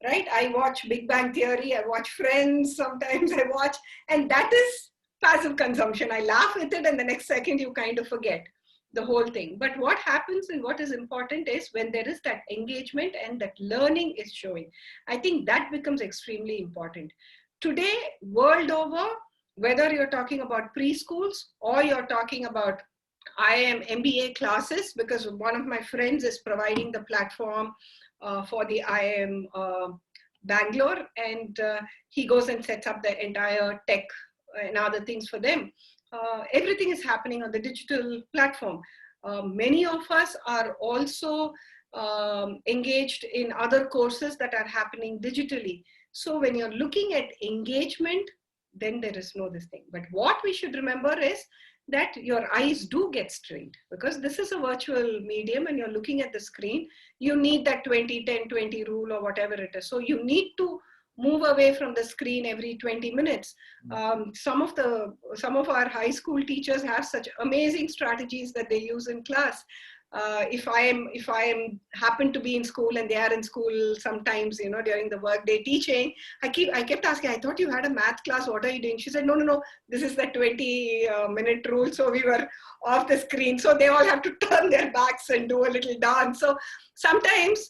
right? I watch Big Bang Theory, I watch Friends, sometimes I watch, and that is passive consumption. I laugh with it and the next second you kind of forget the whole thing. But what happens and what is important is when there is that engagement and that learning is showing. I think that becomes extremely important. Today, world over, whether you're talking about preschools or you're talking about IIM MBA classes, because one of my friends is providing the platform for the IIM Bangalore, and he goes and sets up the entire tech and other things for them. Everything is happening on the digital platform. Many of us are also engaged in other courses that are happening digitally. So when you're looking at engagement, then there is no this thing. But what we should remember is that your eyes do get strained, because this is a virtual medium and you're looking at the screen. You need that 20-10-20 rule or whatever it is. So you need to move away from the screen every 20 minutes. Some of our high school teachers have such amazing strategies that they use in class. If I happen to be in school and they are in school sometimes, during the workday teaching, I kept asking, I thought you had a math class, what are you doing? She said, no, this is the 20-minute rule. So we were off the screen. So they all have to turn their backs and do a little dance. So sometimes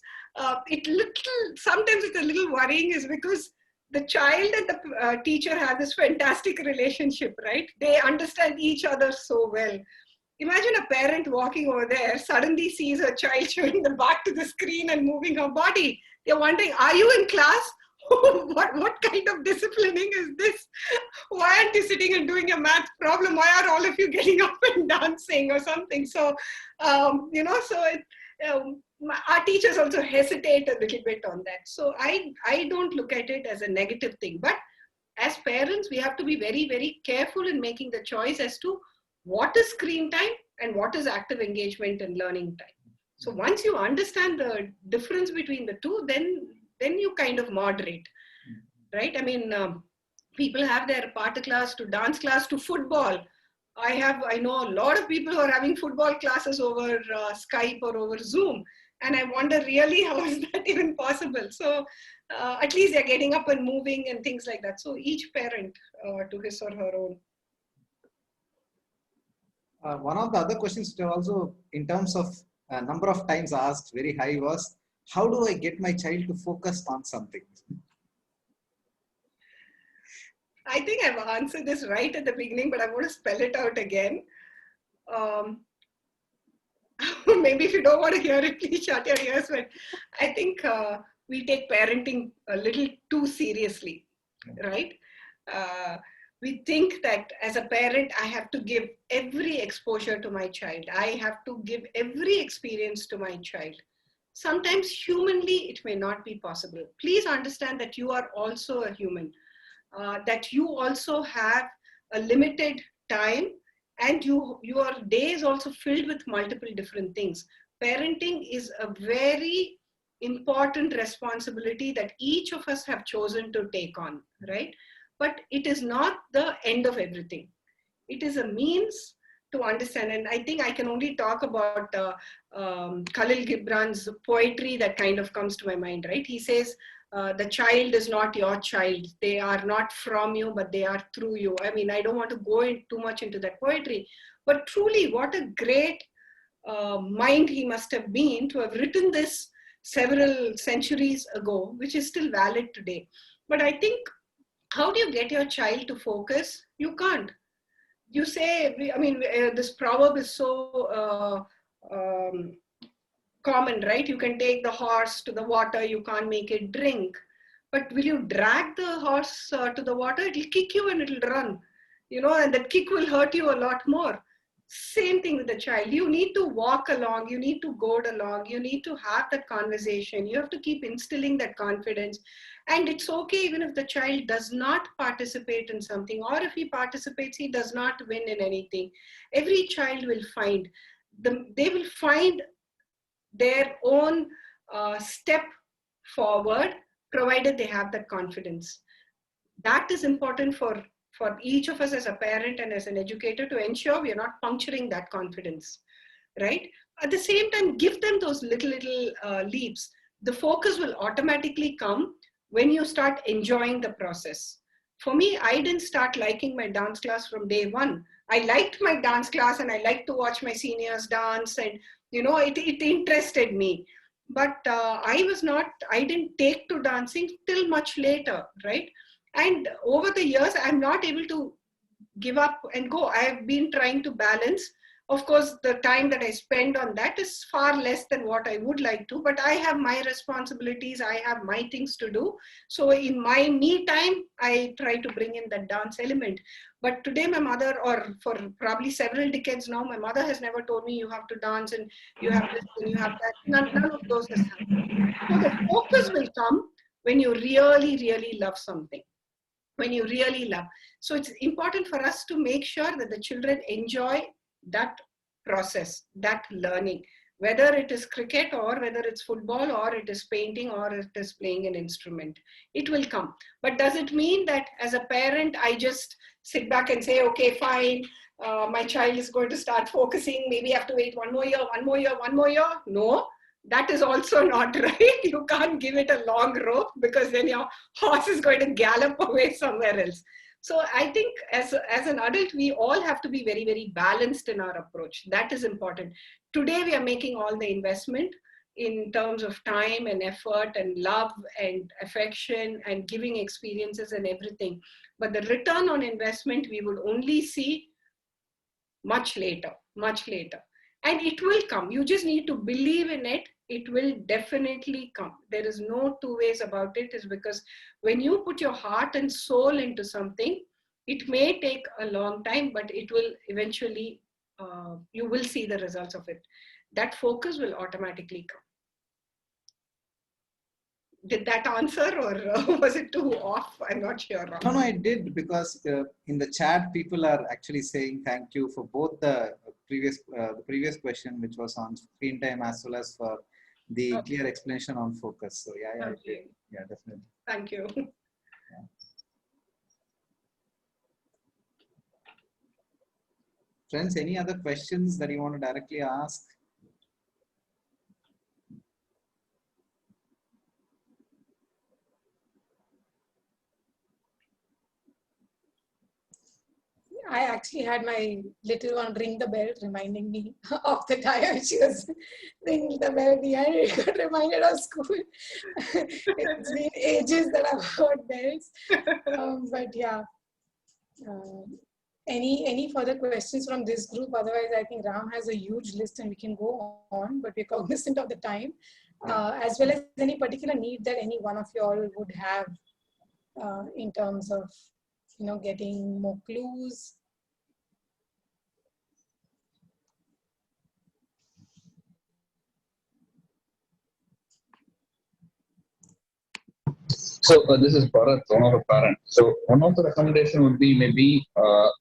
it's a little worrying, is because the child and the teacher have this fantastic relationship, right? They understand each other so well. Imagine a parent walking over there, suddenly sees a child showing the back to the screen and moving her body. They're wondering, are you in class? What kind of disciplining is this? Why aren't you sitting and doing a math problem? Why are all of you getting up and dancing or something? So, our teachers also hesitate a little bit on that. So I don't look at it as a negative thing. But as parents, we have to be very, very careful in making the choice as to what is screen time and what is active engagement and learning time. So once you understand the difference between the two, then you kind of moderate, right? I mean, people have their party class to dance class to football. I know a lot of people who are having football classes over Skype or over Zoom. And I wonder really how is that even possible? So at least they're getting up and moving and things like that. So each parent to his or her own. One of the other questions also, in terms of number of times asked very high, was how do I get my child to focus on something? I think I've answered this right at the beginning, but I'm going to spell it out again. Maybe if you don't want to hear it, please shut your ears. But I think we take parenting a little too seriously, right? We think that as a parent, I have to give every exposure to my child. I have to give every experience to my child. Sometimes humanly, it may not be possible. Please understand that you are also a human, that you also have a limited time, and your day is also filled with multiple different things. Parenting is a very important responsibility that each of us have chosen to take on, right? But it is not the end of everything. It is a means to understand. And I think I can only talk about Khalil Gibran's poetry that kind of comes to my mind, right? He says, the child is not your child. They are not from you, but they are through you. I mean, I don't want to go in too much into that poetry, but truly what a great mind he must have been to have written this several centuries ago, which is still valid today. But I think, how do you get your child to focus? You can't. You say, this proverb is so common, right? You can take the horse to the water, you can't make it drink. But will you drag the horse to the water? It'll kick you and it'll run, and that kick will hurt you a lot more. Same thing with the child. You need to walk along, you need to goad along, you need to have that conversation. You have to keep instilling that confidence. And it's okay even if the child does not participate in something, or if he participates, he does not win in anything. Every child will find, they will find their own step forward, provided they have that confidence. That is important for each of us as a parent and as an educator, to ensure we are not puncturing that confidence, right? At the same time, give them those little leaps. The focus will automatically come when you start enjoying the process. For me, I didn't start liking my dance class from day one. I liked my dance class and I liked to watch my seniors dance, and it interested me. But I didn't take to dancing till much later, right? And over the years, I'm not able to give up and go. I've been trying to balance. Of course, the time that I spend on that is far less than what I would like to, but I have my responsibilities, I have my things to do. So in my me time, I try to bring in that dance element. But today my mother, or for probably several decades now, my mother has never told me you have to dance and you have this and you have that. None of those has happened. So the focus will come when you really, really love something. When you really love. So it's important for us to make sure that the children enjoy that process, that learning, whether it is cricket or whether it's football or it is painting or it is playing an instrument. It will come. But does it mean that as a parent, I just sit back and say, okay, fine, my child is going to start focusing, maybe I have to wait one more year, one more year, one more year? No. That is also not right. You can't give it a long rope, because then your horse is going to gallop away somewhere else. So I think as an adult, we all have to be very, very balanced in our approach. That is important. Today, we are making all the investment in terms of time and effort and love and affection and giving experiences and everything. But the return on investment, we will only see much later, much later. And it will come. You just need to believe in it. It will definitely come. There is no two ways about it. Is because when you put your heart and soul into something, it may take a long time, but it will eventually, you will see the results of it. That focus will automatically come. Did that answer, or was it too off? I'm not sure. No, it did, because in the chat, people are actually saying thank you for both the previous question, which was on screen time, as well as for the clear explanation on focus. So yeah, definitely. Thank you. Yeah. Friends, any other questions that you want to directly ask? I actually had my little one ring the bell, reminding me of the time she was ringing the bell behind. It got reminded of school. It's been ages that I've heard bells. But yeah. Any further questions from this group? Otherwise, I think Ram has a huge list and we can go on, but we're cognizant of the time. As well as any particular need that any one of you all would have in terms of getting more clues. So this is Bharat, one of the parents. So one of the recommendation would be maybe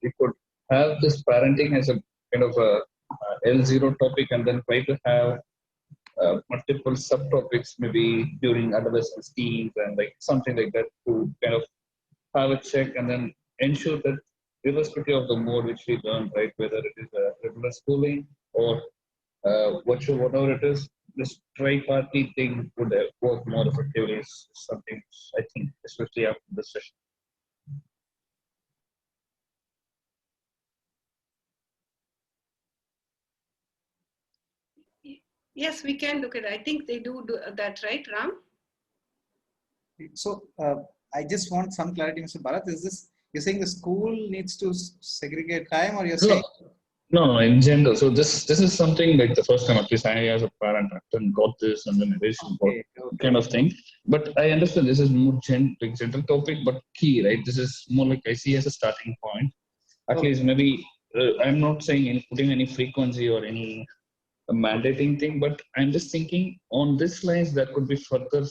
we could have this parenting as a kind of a L0 topic, and then try to have multiple subtopics maybe during adolescence teens and like something like that, to kind of have a check and then ensure that irrespective of the mode which we learn, right, whether it is a regular schooling or whatever it is, this tri-party thing would work more effectively is something I think, especially after this session. Yes, we can look at it. I think they do that, right, Ram? So I just want some clarity, Mr. Bharat. Is this, you're saying the school needs to segregate time, or you're saying? No, in general. So this is something like the first time, at least I as a parent often got this and then okay. Kind of thing. But I understand this is more general topic, but key, right? This is more like I see as a starting point. At least maybe I'm not saying putting any frequency or any a mandating thing, but I'm just thinking on this lines there could be further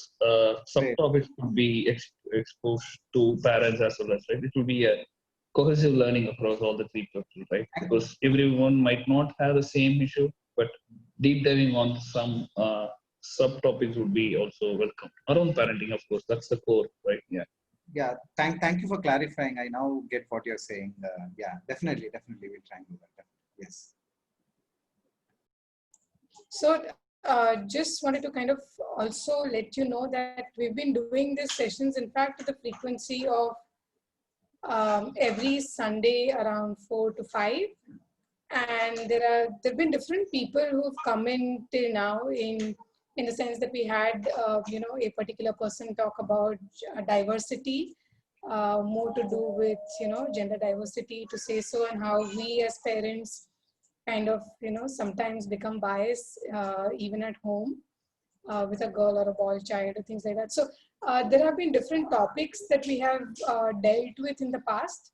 subtopics could be exposed to parents as well as, right? It will be a cohesive learning across all the three people, right? Because everyone might not have the same issue, but deep diving on some subtopics would be also welcome. Around parenting, of course, that's the core, right? Yeah. Yeah, thank you for clarifying. I now get what you're saying. Yeah, definitely we'll try and do that. Yes. So just wanted to kind of also let you know that we've been doing these sessions, in fact, with the frequency of every Sunday around 4 to 5. And there have been different people who've come in till now in the sense that we had, a particular person talk about diversity, more to do with, gender diversity to say so, and how we as parents kind of, sometimes become biased even at home with a girl or a boy child or things like that. So there have been different topics that we have dealt with in the past.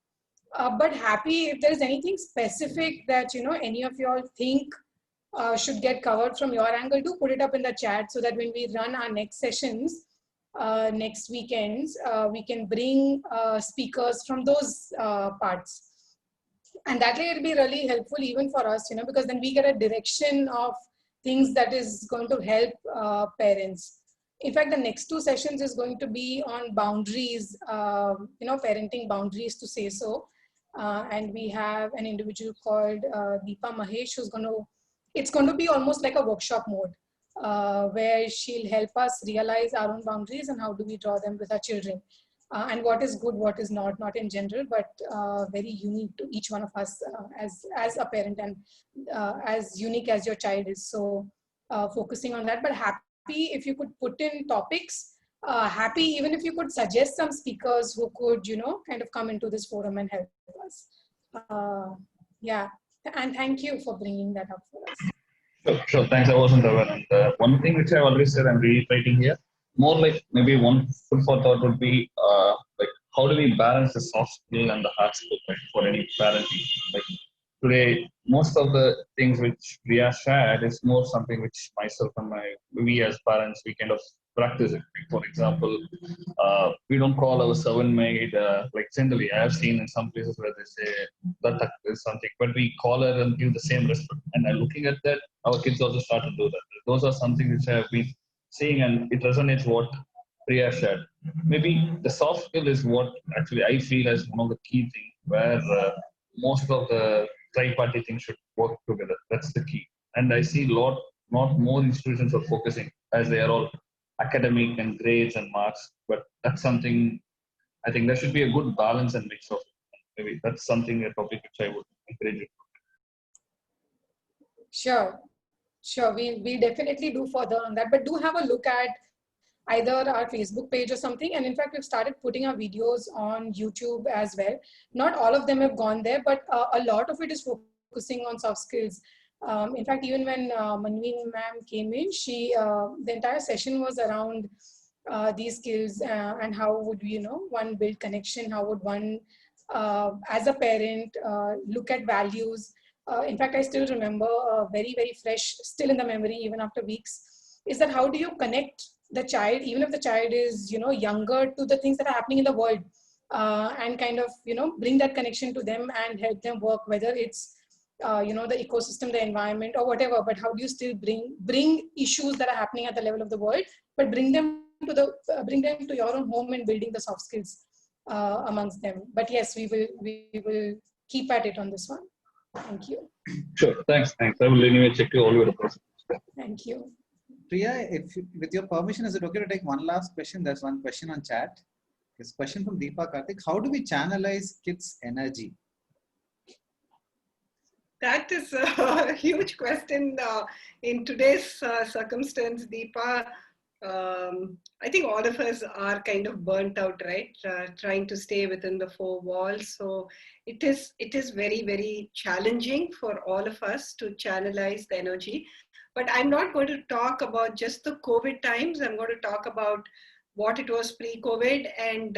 But happy if there's anything specific that, any of y'all think should get covered from your angle, do put it up in the chat so that when we run our next sessions, next weekends, we can bring speakers from those parts. And that way it'll be really helpful even for us, because then we get a direction of things that is going to help parents. In fact, the next 2 sessions is going to be on boundaries, parenting boundaries to say so. And we have an individual called Deepa Mahesh who's it's going to be almost like a workshop mode where she'll help us realize our own boundaries and how do we draw them with our children. And what is good, what is not in general, but very unique to each one of us as a parent, and as unique as your child is. So focusing on that, but happy if you could put in topics, happy even if you could suggest some speakers who could, kind of come into this forum and help us. Yeah, and thank you for bringing that up for us. Sure. Thanks. I wasn't aware. And one thing which I already said, I'm reiterating here, more like maybe one food for thought would be like how do we balance the soft skill and the hard skill, right, for any parenting? Like today, most of the things which Priya shared is more something which myself and we as parents, we kind of practice it. For example, we don't call our servant maid like generally. I have seen in some places where they say that is something, but we call her and give the same respect. And looking at that, our kids also start to do that. Those are something which I have been seeing, and it resonates what Priya shared. Maybe the soft skill is what actually I feel as one of the key things where most of the tri-party things should work together. That's the key. And I see not more institutions are focusing as they are all academic and grades and marks, but that's something I think there should be a good balance and mix of it. Maybe that's something, a topic which I would encourage you. Sure. We'll definitely do further on that, but do have a look at either our Facebook page or something. And in fact, we've started putting our videos on YouTube as well. Not all of them have gone there, but a lot of it is focusing on soft skills. In fact, even when Manveen ma'am came in, the entire session was around these skills and how would one build connection, how would one, as a parent, look at values. In fact, I still remember very, very fresh, still in the memory, even after weeks, is that how do you connect the child, even if the child is, younger, to the things that are happening in the world, and kind of, bring that connection to them and help them work, whether it's, the ecosystem, the environment or whatever, but how do you still bring issues that are happening at the level of the world, but bring them to your own home and building the soft skills amongst them. But yes, we will keep at it on this one. Thank you. Sure. Thanks. I will anyway check all your reports. Thank you. Priya, with your permission, is it okay to take one last question? There's one question on chat. This question from Deepa Karthik. How do we channelize kids' energy? That is a huge question in today's circumstance, Deepa. I think all of us are kind of burnt out, right? Trying to stay within the 4 walls. So it is very, very challenging for all of us to channelize the energy. But I'm not going to talk about just the COVID times. I'm going to talk about what it was pre-COVID and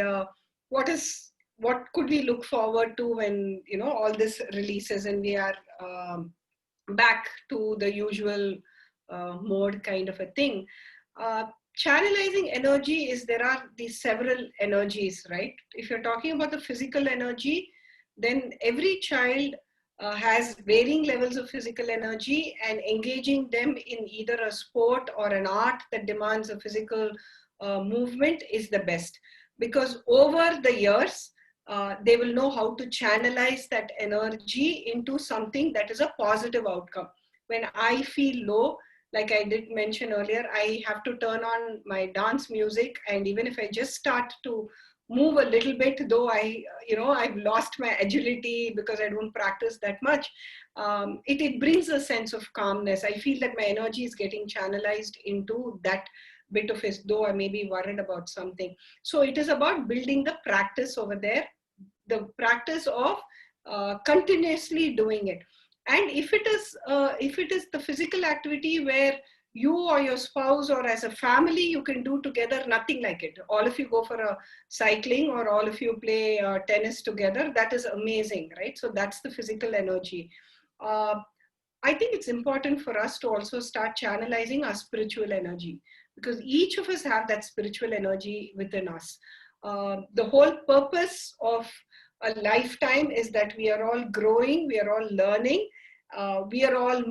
what could we look forward to when all this releases and we are back to the usual mode kind of a thing. Channelizing energy is, there are these several energies, right? If you're talking about the physical energy, then every child has varying levels of physical energy, and engaging them in either a sport or an art that demands a physical movement is the best, because over the years they will know how to channelize that energy into something that is a positive outcome. When I feel low, like I did mention earlier, I have to turn on my dance music, and even if I just start to move a little bit, though I've lost my agility because I don't practice that much, it brings a sense of calmness. I feel that my energy is getting channelized into that bit of it, though I may be worried about something. So it is about building the practice over there, the practice of continuously doing it. And if it is the physical activity where you or your spouse or as a family you can do together, nothing like it. All of you go for a cycling, or all of you play tennis together, that is amazing, right? So that's the physical energy. I think it's important for us to also start channelizing our spiritual energy, because each of us have that spiritual energy within us. The whole purpose of a lifetime is that we are all growing, we are all learning, we are all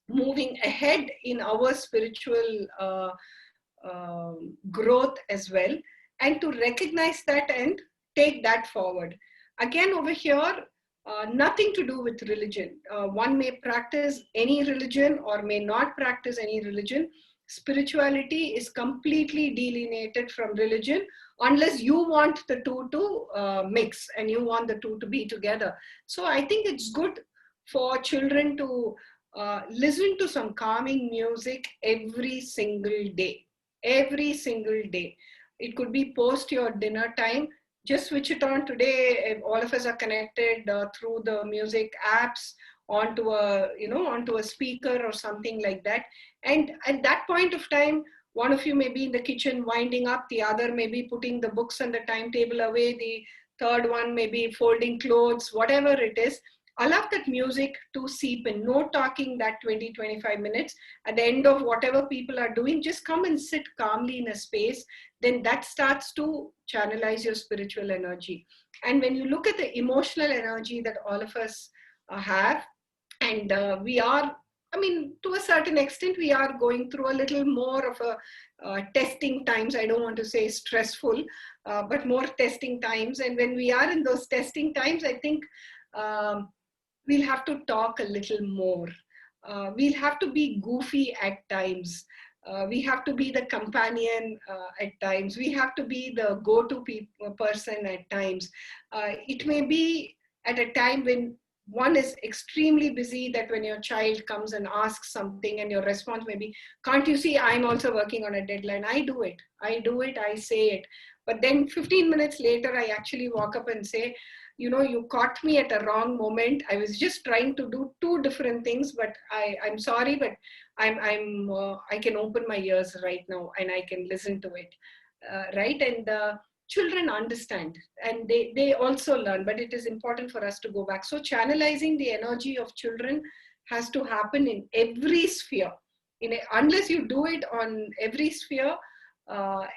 moving ahead in our spiritual growth as well, and to recognize that and take that forward. Again, over here, nothing to do with religion. One may practice any religion or may not practice any religion. Spirituality is completely delineated from religion, unless you want the two to mix and you want the two to be together. So I think it's good for children to listen to some calming music every single day. Every single day. It could be post your dinner time. Just switch it on today. All of us are connected through the music apps onto a speaker or something like that. And at that point of time, one of you may be in the kitchen winding up, the other may be putting the books and the timetable away, the third one may be folding clothes, whatever it is. Allow that music to seep in. No talking that 20-25 minutes. At the end of whatever people are doing, just come and sit calmly in a space. Then that starts to channelize your spiritual energy. And when you look at the emotional energy that all of us have, and we are, to a certain extent, we are going through a little more of a testing times. I don't want to say stressful, but more testing times. And when we are in those testing times, I think we'll have to talk a little more. We'll have to be goofy at times. We have to be the companion at times. We have to be the go-to person at times. It may be at a time when one is extremely busy, that when your child comes and asks something and your response may be, can't you see I'm also working on a deadline? I do it, I say it. But then 15 minutes later, I actually walk up and say, you caught me at a wrong moment. I was just trying to do two different things, but I'm sorry, but I can open my ears right now and I can listen to it, right? And children understand and they also learn, but it is important for us to go back. So channelizing the energy of children has to happen in every sphere. Unless you do it on every sphere, the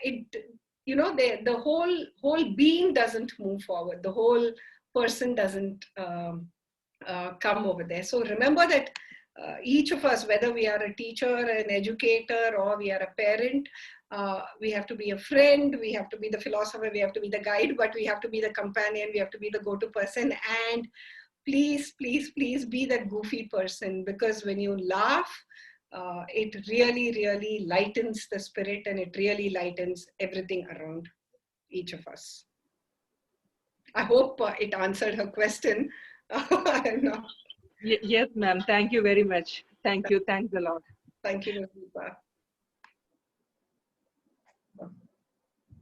whole being doesn't move forward. The whole person doesn't come over there. So remember that each of us, whether we are a teacher, an educator, or we are a parent, we have to be a friend, we have to be the philosopher, we have to be the guide, but we have to be the companion, we have to be the go-to person. And please, please, please be that goofy person, because when you laugh, it really, really lightens the spirit, and it really lightens everything around each of us. I hope it answered her question. No. Yes, ma'am. Thank you very much. Thank you. Thanks a lot. Thank you, Rupa.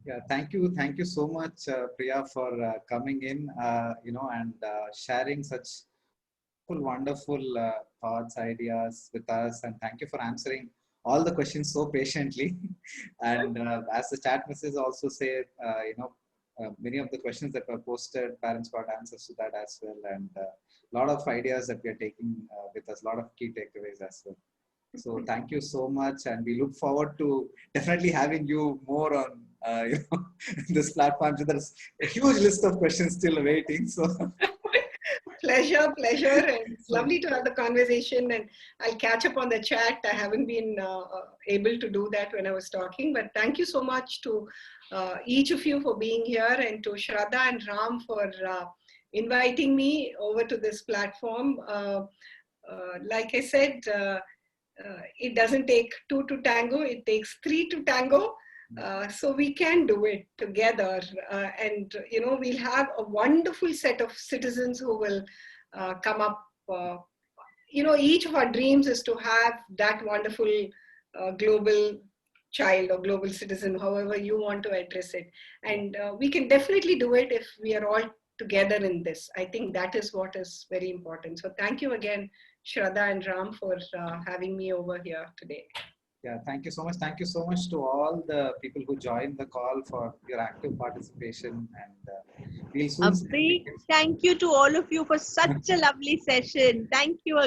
Yeah, thank you so much, Priya, for coming in, and sharing such wonderful thoughts, ideas with us, and thank you for answering all the questions so patiently. And as the chat message also said, many of the questions that were posted, parents got answers to that as well, and a lot of ideas that we are taking with us, a lot of key takeaways as well. So thank you so much, and we look forward to definitely having you more on this platform. So there's a huge list of questions still waiting. So Pleasure. And it's lovely to have the conversation, and I'll catch up on the chat. I haven't been able to do that when I was talking, but thank you so much to each of you for being here, and to Shraddha and Ram for inviting me over to this platform. Like I said, it doesn't take two to tango, it takes three to tango. So we can do it together, and we'll have a wonderful set of citizens who will come up. Each of our dreams is to have that wonderful global child or global citizen, however you want to address it. And we can definitely do it if we are all together in this. I think that is what is very important. So thank you again, Shraddha and Ram, for having me over here today. Yeah, thank you so much. Thank you so much to all the people who joined the call for your active participation. And we'll soon. A big thank you to all of you for such a lovely session. Thank you.